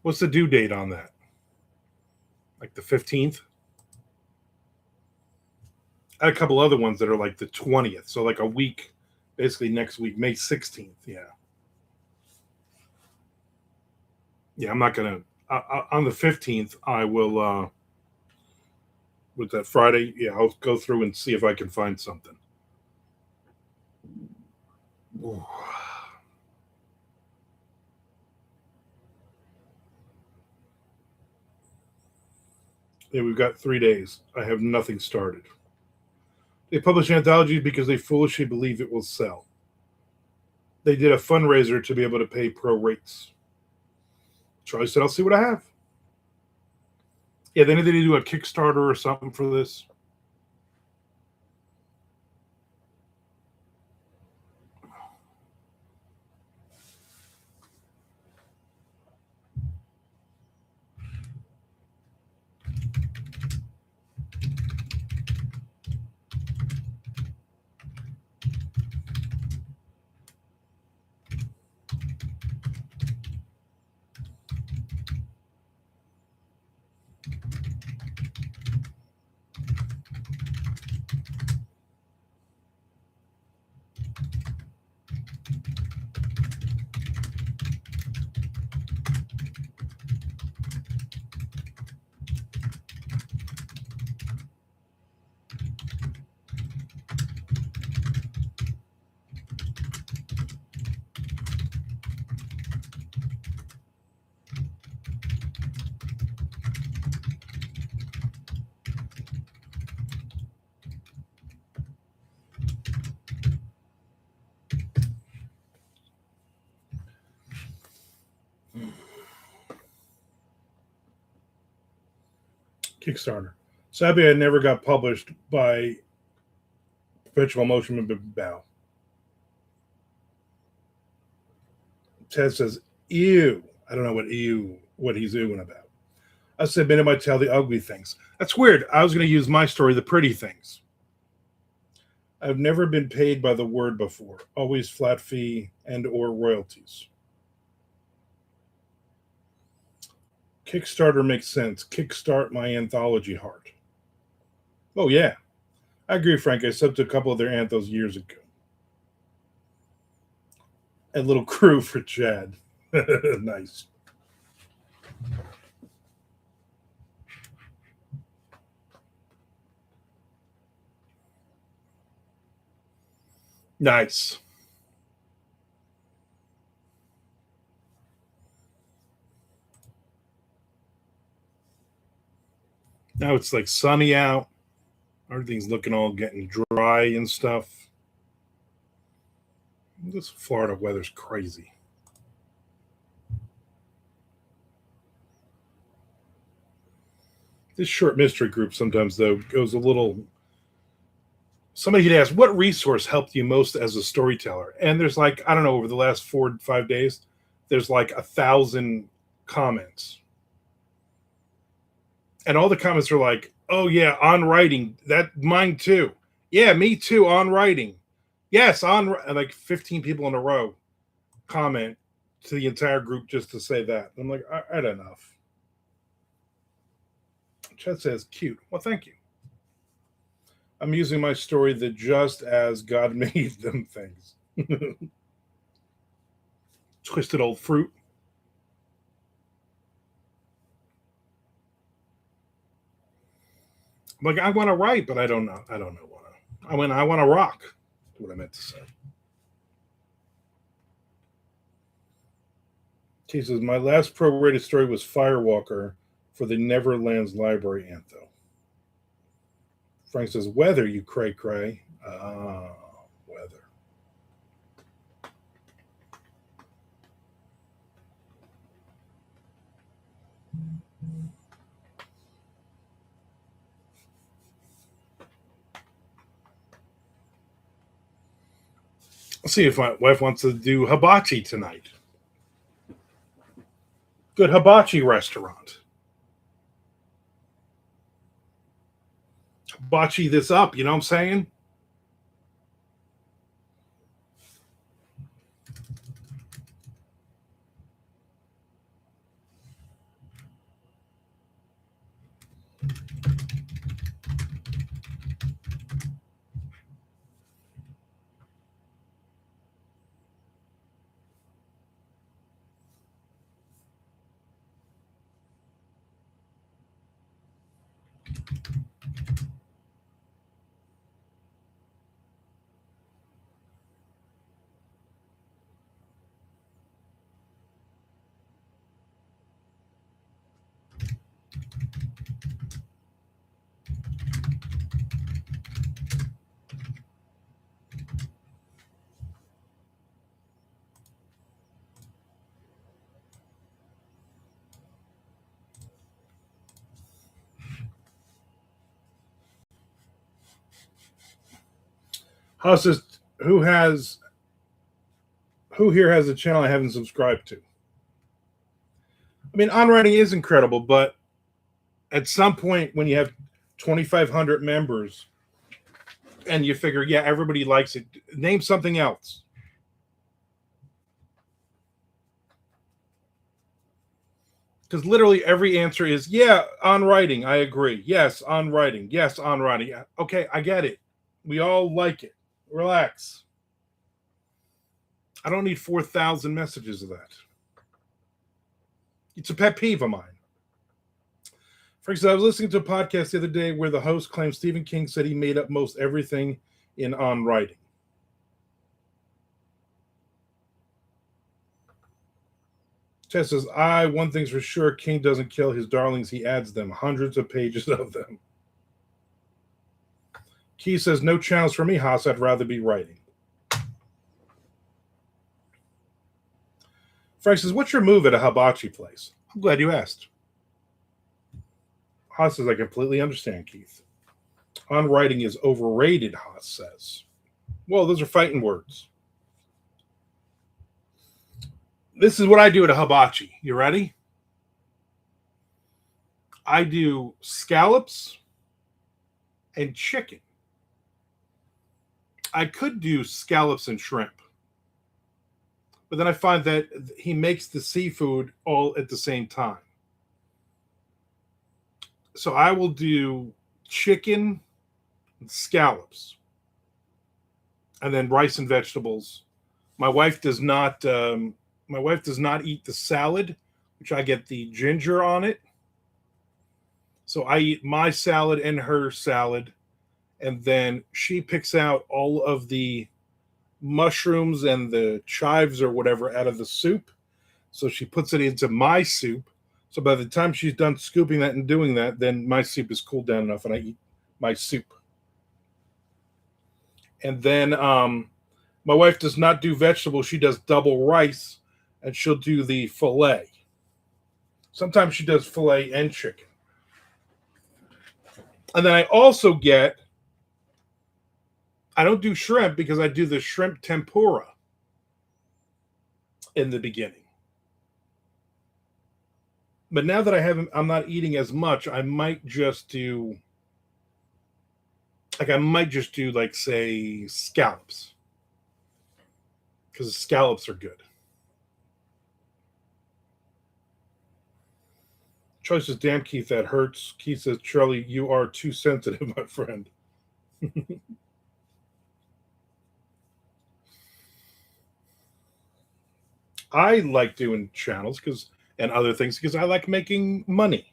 A: What's the due date on that? Like the 15th? I had a couple other ones that are like the 20th. So like a week, basically next week, May 16th. Yeah. Yeah, I'm not going to. On the 15th, I will, with that Friday, yeah, I'll go through and see if I can find something. Ooh. Yeah, we've got 3 days. I have nothing started. They publish anthologies because they foolishly believe it will sell. They did a fundraiser to be able to pay pro rates. Charlie said, I'll see what I have. Yeah, they need to do a Kickstarter or something for this. Kickstarter. Sadly, I never got published by Perpetual Motion Bow. Ted says, ew. I don't know what he's ewing about. I submit I might tell the ugly things. That's weird. I was going to use my story, the pretty things. I've never been paid by the word before. Always flat fee and or royalties. Kickstarter makes sense. Kickstart my anthology heart. Oh, yeah. I agree, Frank. I subbed to a couple of their anthos years ago. A little crew for Chad. Nice. Nice. Now it's like sunny out. Everything's looking all getting dry and stuff. This Florida weather's crazy. This short mystery group sometimes, though, goes a little. Somebody could ask, what resource helped you most as a storyteller? And there's like, I don't know, over the last 4 to 5 days, there's like 1,000 comments. And all the comments are like, oh, yeah, on writing. That mine too. Yeah, me too, on writing. Yes, on. And like 15 people in a row comment to the entire group just to say that. I'm like, I had enough. Chet says, cute. Well, thank you. I'm using my story that just as God made them things. Twisted old fruit. I'm like, I want to write, but I don't know. I don't know what. I want to rock. That's what I meant to say. He says, my last prorated story was Firewalker for the Neverlands Library Antho. Frank says, weather, you cray cray. Weather. Let's see if my wife wants to do hibachi tonight. Good hibachi restaurant. Hibachi this up, you know what I'm saying? How's this? Who here has a channel I haven't subscribed to? I mean, on writing is incredible, but at some point when you have 2,500 members and you figure, yeah, everybody likes it, name something else. Because literally every answer is, yeah, on writing, I agree. Yes, on writing. Yes, on writing. Okay, I get it. We all like it. Relax. I don't need 4,000 messages of that. It's a pet peeve of mine. For example, I was listening to a podcast the other day where the host claimed Stephen King said he made up most everything in on writing. Tess says, one thing's for sure, King doesn't kill his darlings, he adds them, hundreds of pages of them. Key says, no channels for me, Haas, I'd rather be writing. Frank says, what's your move at a hibachi place? I'm glad you asked. Haas says, I completely understand, Keith. On writing is overrated, Haas says. Well, those are fighting words. This is what I do at a hibachi. You ready? I do scallops and chicken. I could do scallops and shrimp, but then I find that he makes the seafood all at the same time. So I will do chicken and scallops, and then rice and vegetables. My wife does not. My wife does not eat the salad, which I get the ginger on it. So I eat my salad and her salad, and then she picks out all of the mushrooms and the chives or whatever out of the soup. So she puts it into my soup. So by the time she's done scooping that and doing that, then my soup is cooled down enough and I eat my soup. And then my wife does not do vegetables. She does double rice and she'll do the filet. Sometimes she does filet and chicken. And then I also get, I don't do shrimp because I do the shrimp tempura in the beginning. But now that I'm not eating as much, I might just do, like, say, scallops. Because scallops are good. Choice says, damn, Keith, that hurts. Keith says, Charlie, you are too sensitive, my friend. I like doing channels and other things because I like making money.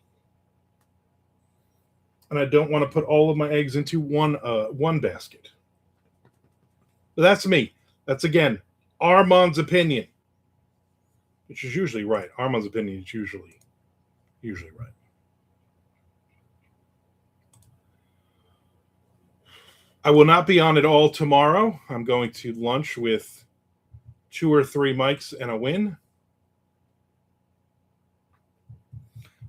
A: And I don't want to put all of my eggs into one basket. But that's me. That's, again, Armand's opinion, which is usually right. Armand's opinion is usually right. I will not be on at all tomorrow. I'm going to lunch with 2 or 3 mics and a win.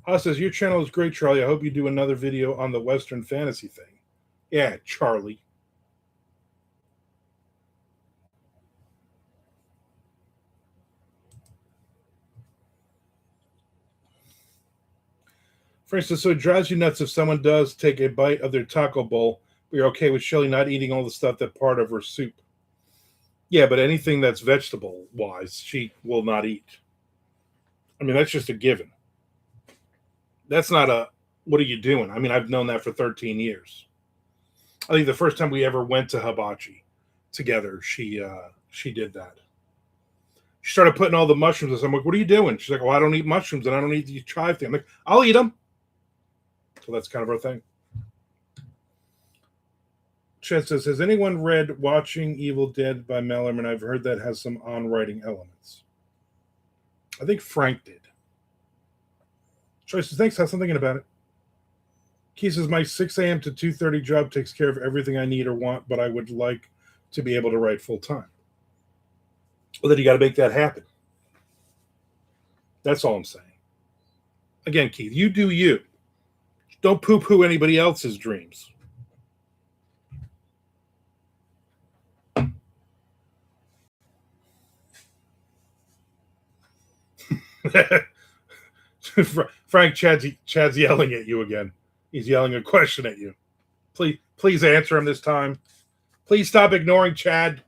A: Haas says, your channel is great, Charlie. I hope you do another video on the Western fantasy thing. Yeah, Charlie. For instance, so it drives you nuts if someone does take a bite of their taco bowl, but you're okay with Shelly not eating all the stuff that's part of her soup. Yeah, but anything that's vegetable-wise, she will not eat. I mean, that's just a given. That's not a, what are you doing? I mean, I've known that for 13 years. I think the first time we ever went to hibachi together, she did that. She started putting all the mushrooms in. I'm like, what are you doing? She's like, well, I don't eat mushrooms and I don't eat the chive thing. I'm like, I'll eat them. So that's kind of our thing. Chet says, has anyone read Watching Evil Dead by Mellerman? I've heard that has some on-writing elements. I think Frank did. Troy says, thanks, have something about it. Keith says, my 6 a.m. to 2:30 job takes care of everything I need or want, but I would like to be able to write full time. Well, then you got to make that happen. That's all I'm saying. Again, Keith, you do you. Don't poo-poo anybody else's dreams. Frank, Chad's yelling at you again. He's yelling a question at you. Please answer him this time. Please stop ignoring Chad.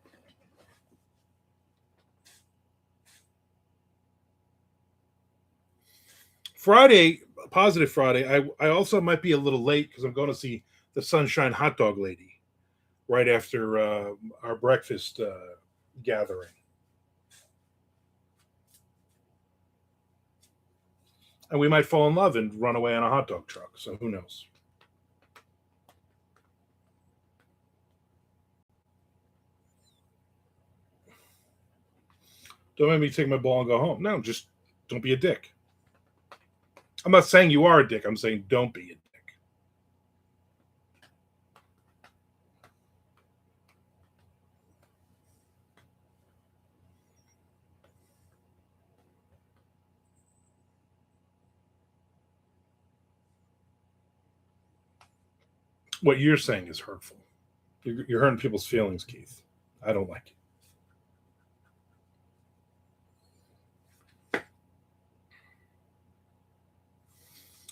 A: Friday, Positive Friday, I also might be a little late because I'm going to see the Sunshine Hot Dog Lady right after our breakfast gathering. And we might fall in love and run away on a hot dog truck. So who knows? Don't make me take my ball and go home. No, just don't be a dick. I'm not saying you are a dick. I'm saying don't be a dick. What you're saying is hurtful. You're hurting people's feelings, Keith. I don't like it.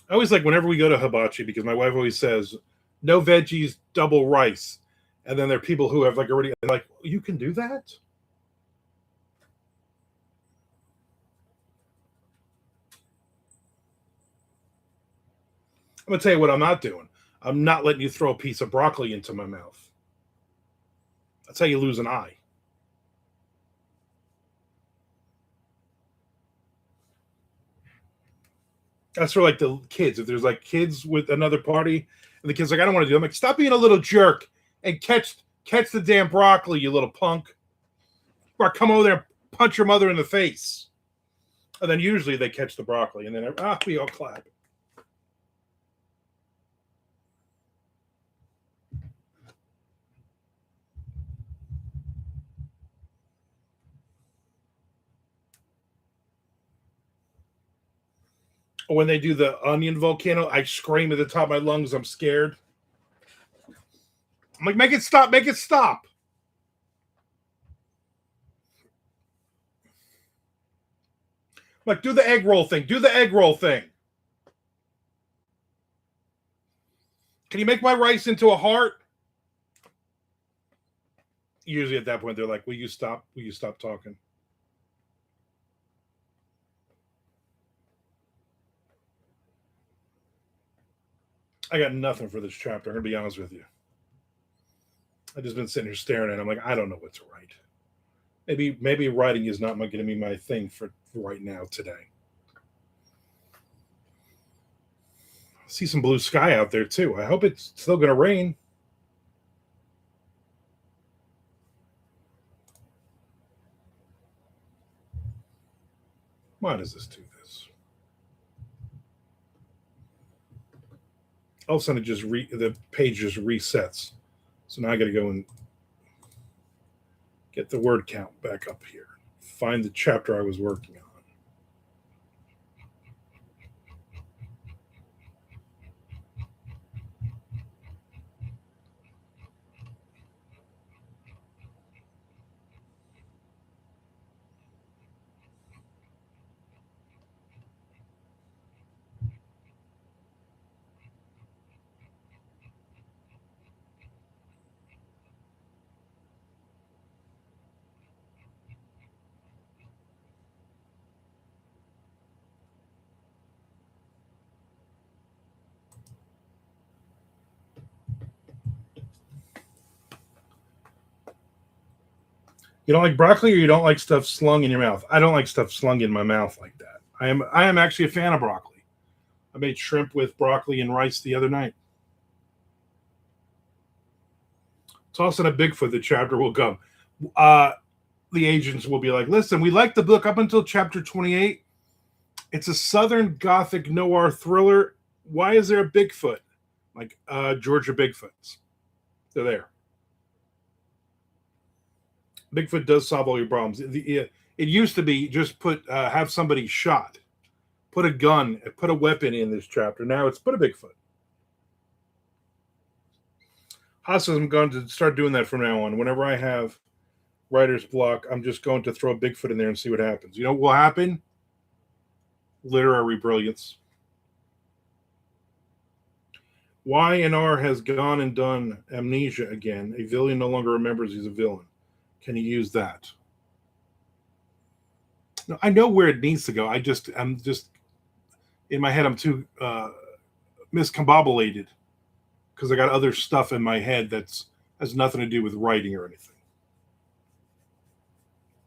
A: I always like whenever we go to hibachi, because my wife always says, no veggies, double rice. And then there are people who have like already like, you can do that? I'm gonna tell you what I'm not doing. I'm not letting you throw a piece of broccoli into my mouth. That's how you lose an eye. That's for like the kids. If there's like kids with another party, and the kid's like, I don't want to do it. I'm like, stop being a little jerk and catch the damn broccoli, you little punk. Or come over there and punch your mother in the face. And then usually they catch the broccoli, and then we all clap. When they do the onion volcano, I scream at the top of my lungs. I'm scared. I'm like, make it stop, make it stop. I'm like, do the egg roll thing, do the egg roll thing. Can you make my rice into a heart? Usually at that point, they're like, will you stop? Will you stop talking? I got nothing for this chapter. I'm going to be honest with you. I've just been sitting here staring at it. I'm like, I don't know what to write. Maybe writing is not going to be my thing for right now today. I see some blue sky out there too. I hope it's still going to rain. Why does this do this? All of a sudden, the page just resets. So now I got to go and get the word count back up here. Find the chapter I was working on. You don't like broccoli, or you don't like stuff slung in your mouth? I don't like stuff slung in my mouth like that. I am actually a fan of broccoli. I made shrimp with broccoli and rice the other night. Toss in a Bigfoot, the chapter will come. The agents will be like, listen, we like the book up until chapter 28. It's a Southern Gothic noir thriller. Why is there a Bigfoot? Like Georgia Bigfoots. They're there. Bigfoot does solve all your problems. It used to be just have somebody shot, put a gun, put a weapon in this chapter. Now it's put a Bigfoot. Haas says I'm going to start doing that from now on. Whenever I have writer's block, I'm just going to throw a Bigfoot in there and see what happens. You know what will happen? Literary brilliance. Y&R has gone and done amnesia again. A villain no longer remembers he's a villain. Can you use that? No, I know where it needs to go. I'm just in my head. I'm too miscombobulated because I got other stuff in my head has nothing to do with writing or anything.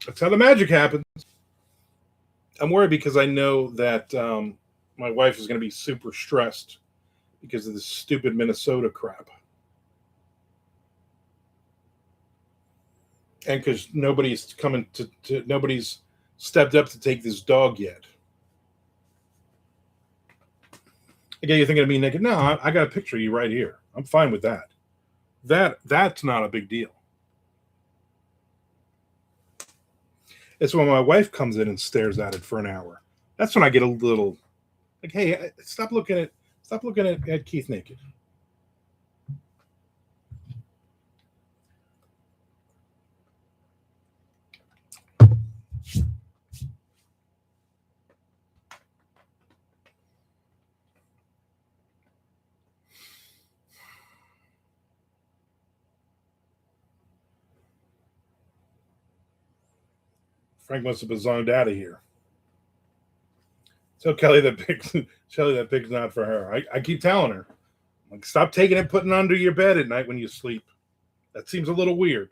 A: That's how the magic happens. I'm worried because I know that my wife is going to be super stressed because of this stupid Minnesota crap. And because nobody's coming nobody's stepped up to take this dog yet. Again, you're thinking of me naked. No, I got a picture of you right here. I'm fine with that. That's not a big deal. It's when my wife comes in and stares at it for an hour. That's when I get a little like, hey, stop looking at Keith naked. Frank must have been zoned out of here. Tell Kelly that pig's not for her. I keep telling her, like, stop taking it, putting it under your bed at night when you sleep. That seems a little weird.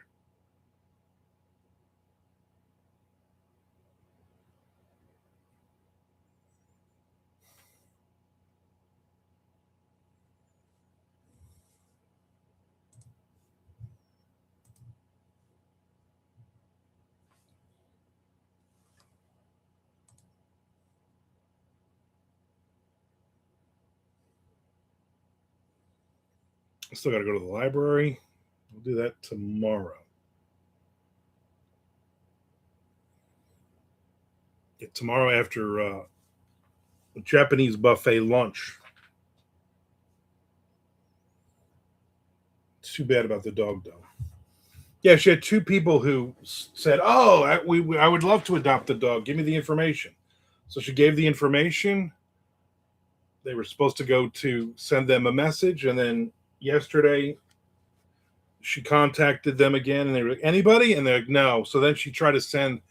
A: I still got to go to the library. We'll do that tomorrow. Yeah, tomorrow after a Japanese buffet lunch. Too bad about the dog, though. Yeah, she had two people who said, "Oh, I would love to adopt the dog. Give me the information." So she gave the information. They were supposed to go to send them a message, and then yesterday she contacted them again, and they were like, "Anybody?" And they're like, "No." So then she tried to send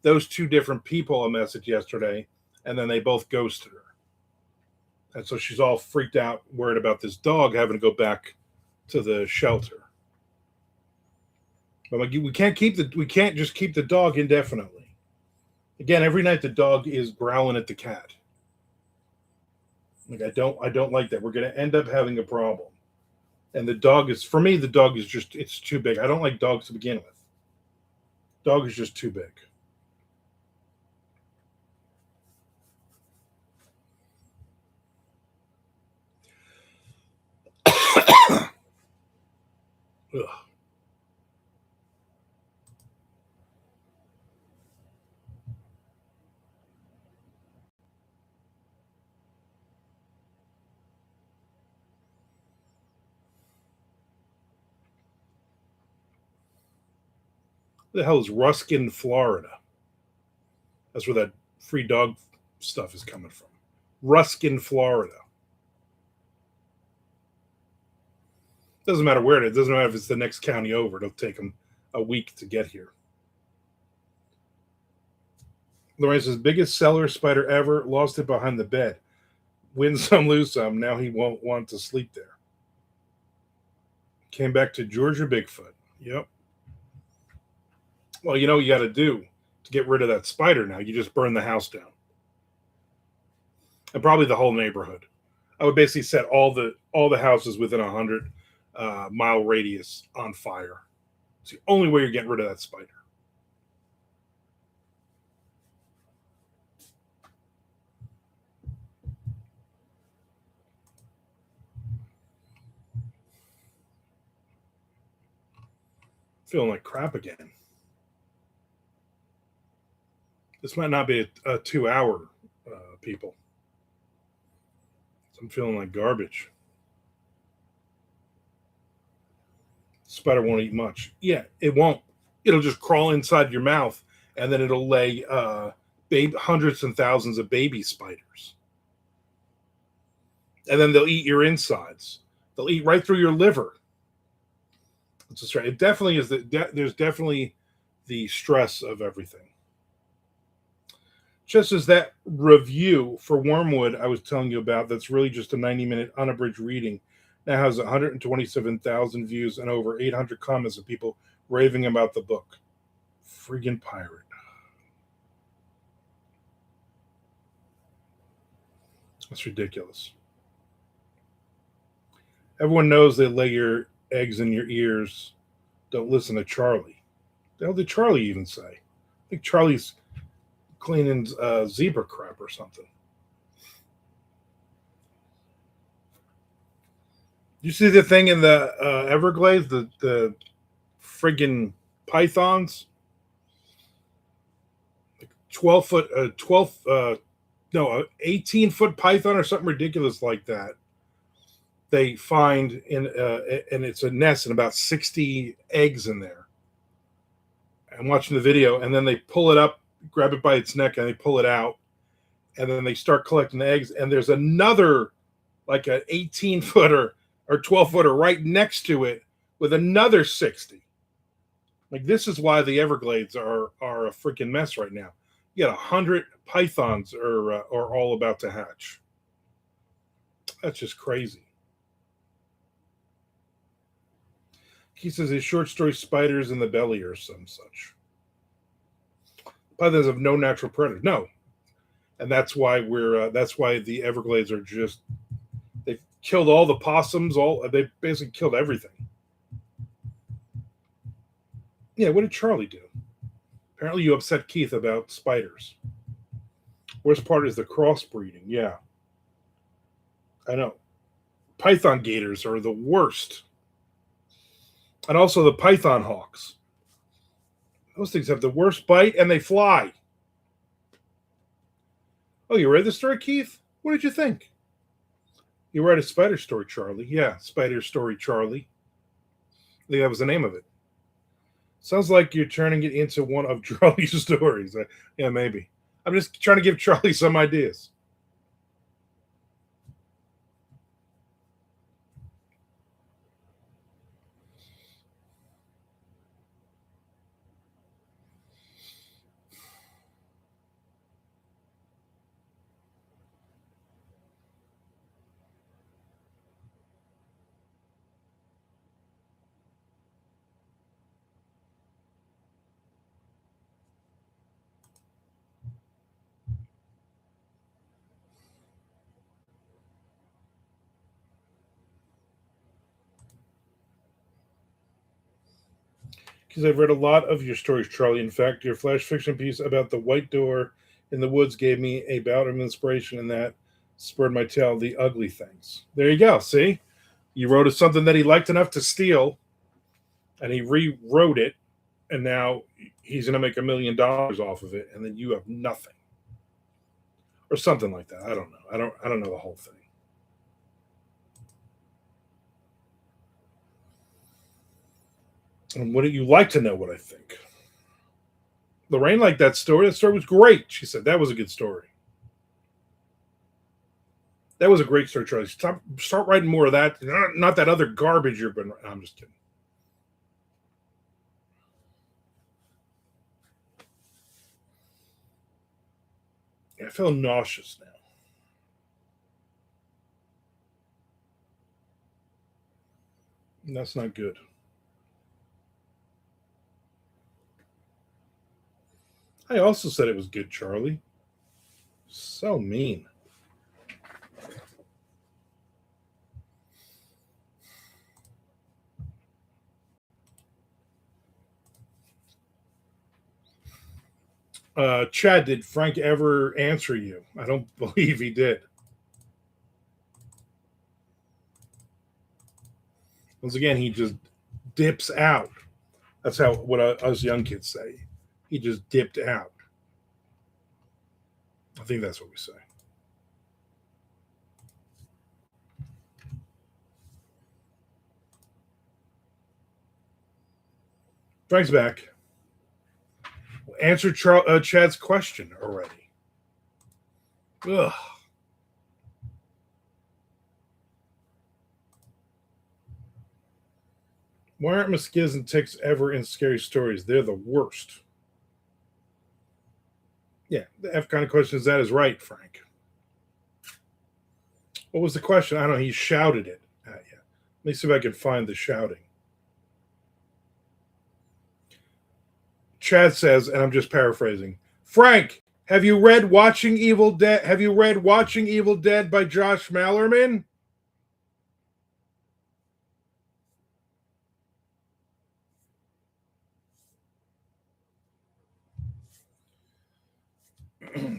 A: those two different people a message yesterday, and then they both ghosted her. And so she's all freaked out, worried about this dog having to go back to the shelter. But like, we can't just keep the dog indefinitely. Again, every night the dog is growling at the cat. Like, I don't like that. We're going to end up having a problem. And the dog is, for me, it's too big. I don't like dogs to begin with. Dog is just too big. Ugh. Where the hell is Ruskin, Florida? That's where that free dog stuff is coming from. Ruskin, Florida. Doesn't matter where it is. Doesn't matter if it's the next county over. It'll take them a week to get here. Lorraine says, biggest seller spider ever. Lost it behind the bed. Win some, lose some. Now he won't want to sleep there. Came back to Georgia Bigfoot. Yep. Well, you know what you got to do to get rid of that spider now? You just burn the house down. And probably the whole neighborhood. I would basically set all the houses within 100-mile radius on fire. It's the only way you're getting rid of that spider. Feeling like crap again. This might not be a 2-hour people. So I'm feeling like garbage. Spider won't eat much. Yeah, it won't. It'll just crawl inside your mouth, and then it'll lay hundreds and thousands of baby spiders. And then they'll eat your insides. They'll eat right through your liver. That's just right. It definitely is. There's definitely the stress of everything. Just as that review for Wormwood I was telling you about, that's really just a 90-minute unabridged reading, now has 127,000 views and over 800 comments of people raving about the book. Friggin' pirate. That's ridiculous. Everyone knows they lay your eggs in your ears. Don't listen to Charlie. The hell did Charlie even say? I think Charlie's cleaning zebra crap or something. You see the thing in the Everglades, the friggin' pythons, 12-foot, 18-foot python or something ridiculous like that. They find and it's a nest and about 60 eggs in there. I'm watching the video, and then they pull it up, grab it by its neck, and they pull it out, and then they start collecting the eggs. And there's another, like an 18-footer or 12-footer right next to it with another 60. Like this is why the Everglades are a freaking mess right now. You got 100 pythons are all about to hatch. That's just crazy. He says his short story spiders in the belly or some such. Pythons have no natural predator. No, and that's why the Everglades are just they've killed all the possums. All they basically killed everything. Yeah, what did Charlie do? Apparently, you upset Keith about spiders. Worst part is the crossbreeding. Yeah, I know. Python gators are the worst, and also the python hawks. Those things have the worst bite, and they fly. Oh, you read the story, Keith? What did you think? You read a spider story, Charlie? Yeah, spider story, Charlie. I think that was the name of it. Sounds like you're turning it into one of Charlie's stories. Yeah, maybe. I'm just trying to give Charlie some ideas. Because I've read a lot of your stories, Charlie. In fact, your flash fiction piece about the white door in the woods gave me a bout of inspiration, and that spurred my tale, The Ugly Things. There you go. See? You wrote something that he liked enough to steal, and he rewrote it, and now he's going to make $1 million off of it, and then you have nothing. Or something like that. I don't know. I don't know the whole thing. And wouldn't you like to know what I think? Lorraine liked that story. That story was great. She said that was a good story. That was a great story, Charlie. Start writing more of that. Not that other garbage you've been. I'm just kidding. I feel nauseous now. That's not good. I also said it was good, Charlie. So mean. Chad, did Frank ever answer you? I don't believe he did. Once again, he just dips out. That's how what us young kids say. He just dipped out. I think that's what we say. Frank's back. Answer Chad's question already. Ugh. Why aren't mosquitoes and ticks ever in scary stories? They're the worst. Yeah, the F kind of question is that is right, Frank. What was the question? I don't know. He shouted it at you. Let me see if I can find the shouting. Chad says, and I'm just paraphrasing. Frank, have you read Watching Evil Dead? Have you read Watching Evil Dead by Josh Mallerman?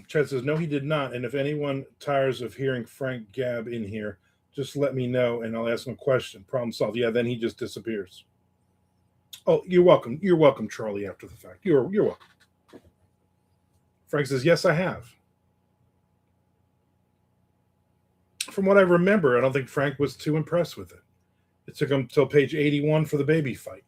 A: Chad says, no, he did not. And if anyone tires of hearing Frank Gab in here, just let me know and I'll ask him a question. Problem solved. Yeah, then he just disappears. Oh, you're welcome. You're welcome, Charlie, after the fact. You're welcome. Frank says, yes, I have. From what I remember, I don't think Frank was too impressed with it. It took him till page 81 for the baby fight.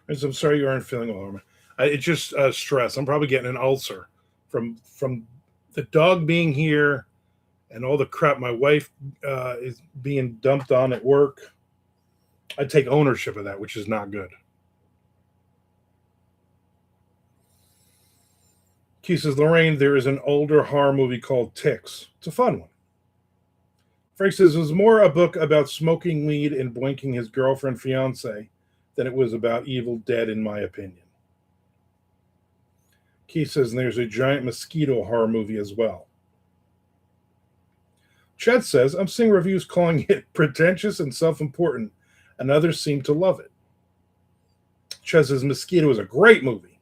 A: I'm sorry you aren't feeling well, Armand. It's just stress. I'm probably getting an ulcer from the dog being here and all the crap my wife is being dumped on at work. I take ownership of that, which is not good. He says, Lorraine, there is an older horror movie called Ticks. It's a fun one. Frank says it was more a book about smoking weed and blinking his girlfriend fiance than it was about Evil Dead, in my opinion. Keith says, and there's a giant mosquito horror movie as well. Chet says, I'm seeing reviews calling it pretentious and self important, and others seem to love it. Chet says, Mosquito is a great movie.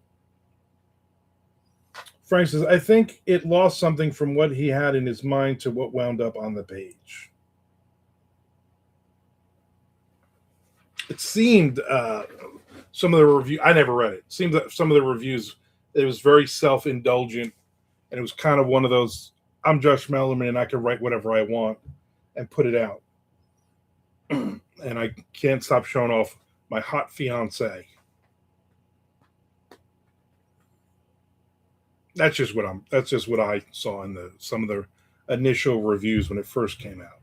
A: Frank says, I think it lost something from what he had in his mind to what wound up on the page. It seemed, some of the review, I never read it. It seemed that some of the reviews, it was very self indulgent, and it was kind of one of those, I'm Josh Mellerman and I can write whatever I want and put it out. And I can't stop showing off my hot fiance. That's just what I saw in some of the initial reviews when it first came out.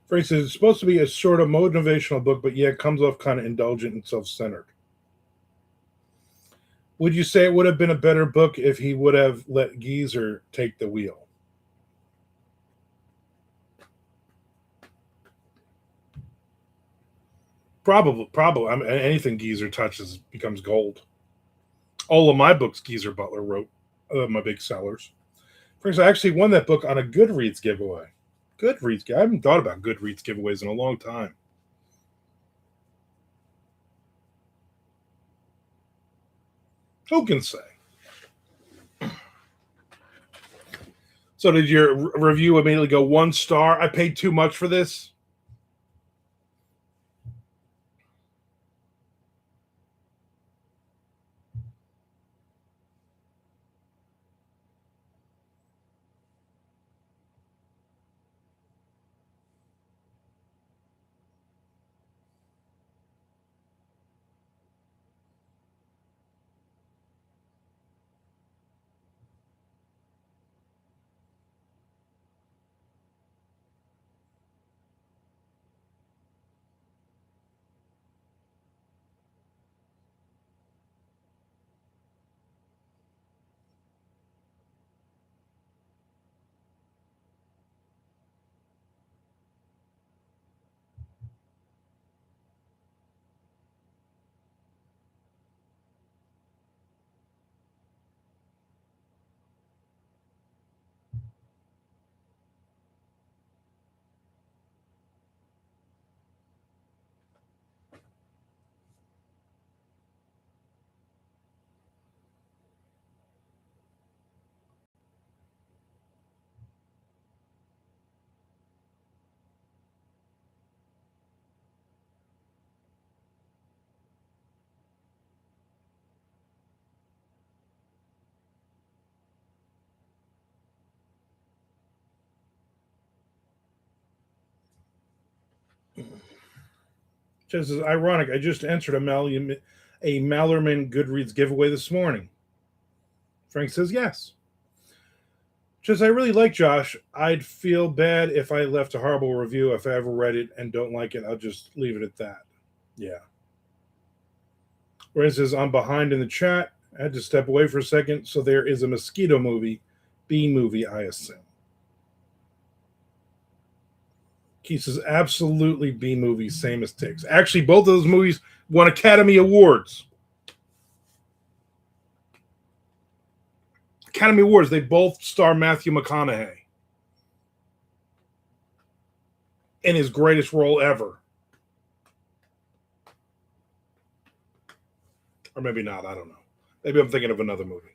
A: For instance, it's supposed to be a sort of motivational book, but yet comes off kind of indulgent and self-centered. Would you say it would have been a better book if he would have let Geezer take the wheel? Probably. I mean, anything Geezer touches becomes gold. All of my books, Geezer Butler wrote, my big sellers. For instance, I actually won that book on a Goodreads giveaway. I haven't thought about Goodreads giveaways in a long time. Who can say? So did your review immediately go 1 star? I paid too much for this. Just as ironic, I just entered a Mallerman Goodreads giveaway this morning. Frank says yes. Just I really like Josh. I'd feel bad if I left a horrible review. If I ever read it and don't like it, I'll just leave it at that. Yeah. Whereas says I'm behind in the chat. I had to step away for a second. So there is a mosquito movie, B movie, I assume. Keith says absolutely B movies, same as Ticks. Actually, both of those movies won Academy Awards. Academy Awards. They both star Matthew McConaughey in his greatest role ever. Or maybe not. I don't know. Maybe I'm thinking of another movie.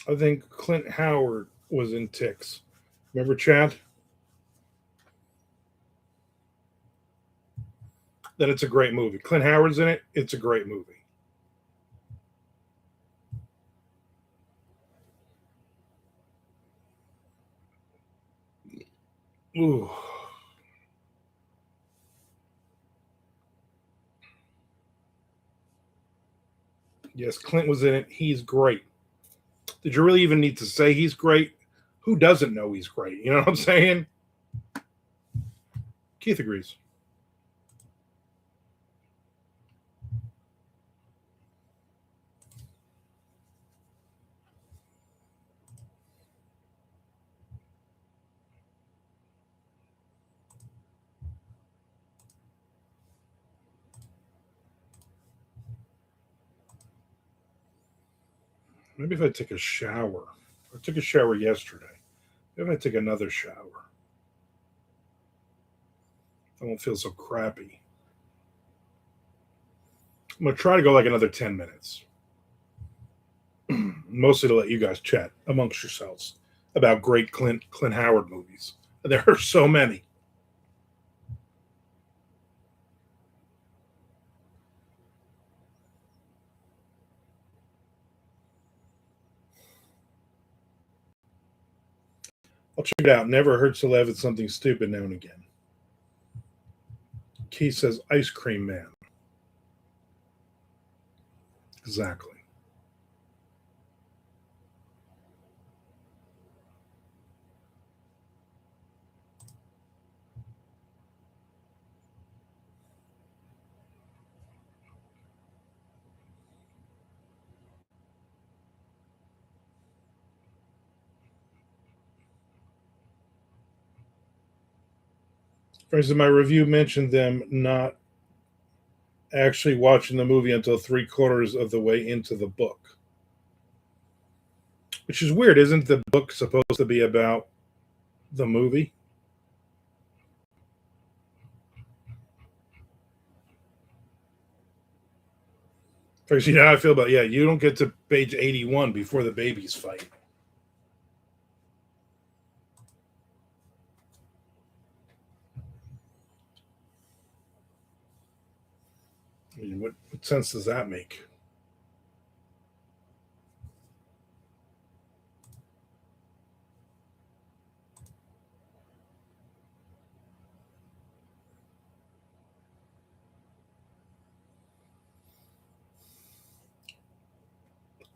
A: I think Clint Howard was in Ticks. Remember, Chad? That it's a great movie. Clint Howard's in it. It's a great movie. Ooh. Yes, Clint was in it. He's great. Did you really even need to say he's great? Who doesn't know he's great? You know what I'm saying? Keith agrees. Maybe if I take a shower. I took a shower yesterday. Maybe if I take another shower, I won't feel so crappy. I'm gonna try to go like another 10 minutes. Mostly to let you guys chat amongst yourselves about great Clint Howard movies. There are so many. I'll check it out. Never hurts to laugh at something stupid now and again. Keith says Ice Cream Man. Exactly. For instance, my review mentioned them not actually watching the movie until 3/4 of the way into the book. Which is weird. Isn't the book supposed to be about the movie? Because you know how I feel about you don't get to page 81 before the babies fight. I mean, what sense does that make?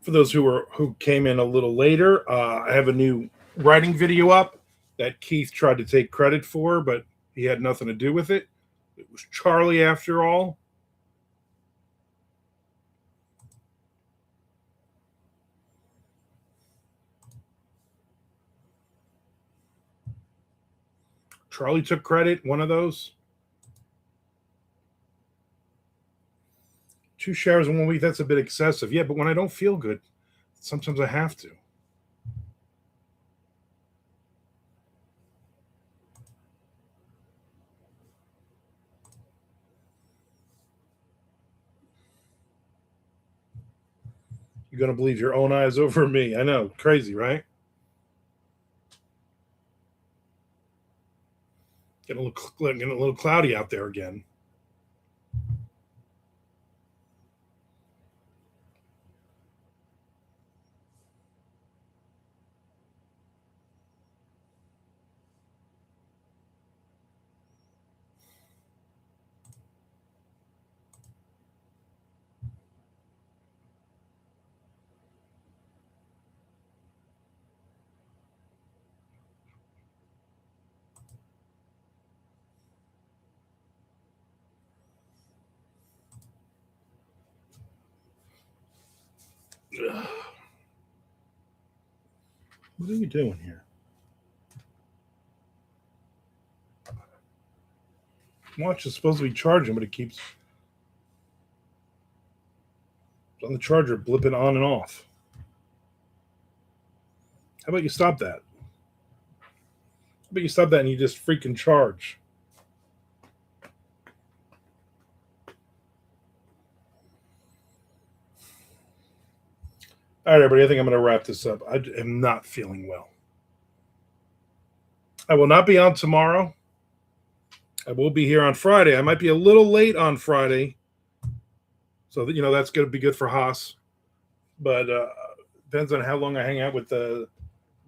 A: For those who came in a little later, I have a new writing video up that Keith tried to take credit for, but he had nothing to do with it. It was Charlie after all. Charlie took credit. One of those. 2 showers in 1 week. That's a bit excessive. Yeah, but when I don't feel good, sometimes I have to. You're gonna believe your own eyes over me. I know, crazy, right? Getting a little cloudy out there again. What are you doing here? Watch is supposed to be charging, but it keeps on the charger blipping on and off. How about you stop that? How about you stop that and you just freaking charge? All right, everybody, I think I'm going to wrap this up. I am not feeling well. I will not be on tomorrow. I will be here on Friday. I might be a little late on Friday. So, that's going to be good for Haas. But depends on how long I hang out with the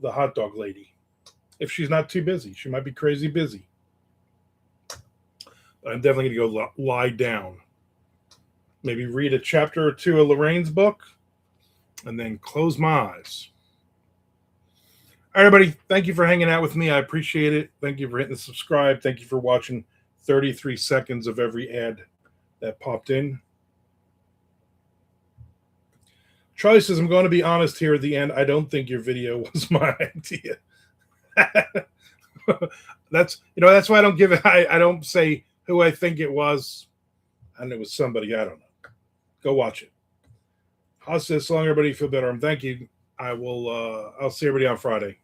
A: hot dog lady. If she's not too busy, she might be crazy busy. But I'm definitely going to go lie down. Maybe read a chapter or two of Lorraine's book and then close my eyes. All right, everybody. Thank you for hanging out with me. I appreciate it. Thank you for hitting the subscribe. Thank you for watching 33 seconds of every ad that popped in. Charlie says, I'm going to be honest here at the end. I don't think your video was my idea. That's why I don't give it. I don't say who I think it was. And it was somebody. I don't know. Go watch it. I'll say so long, everybody. Feel better. Thank you. I'll see everybody on Friday.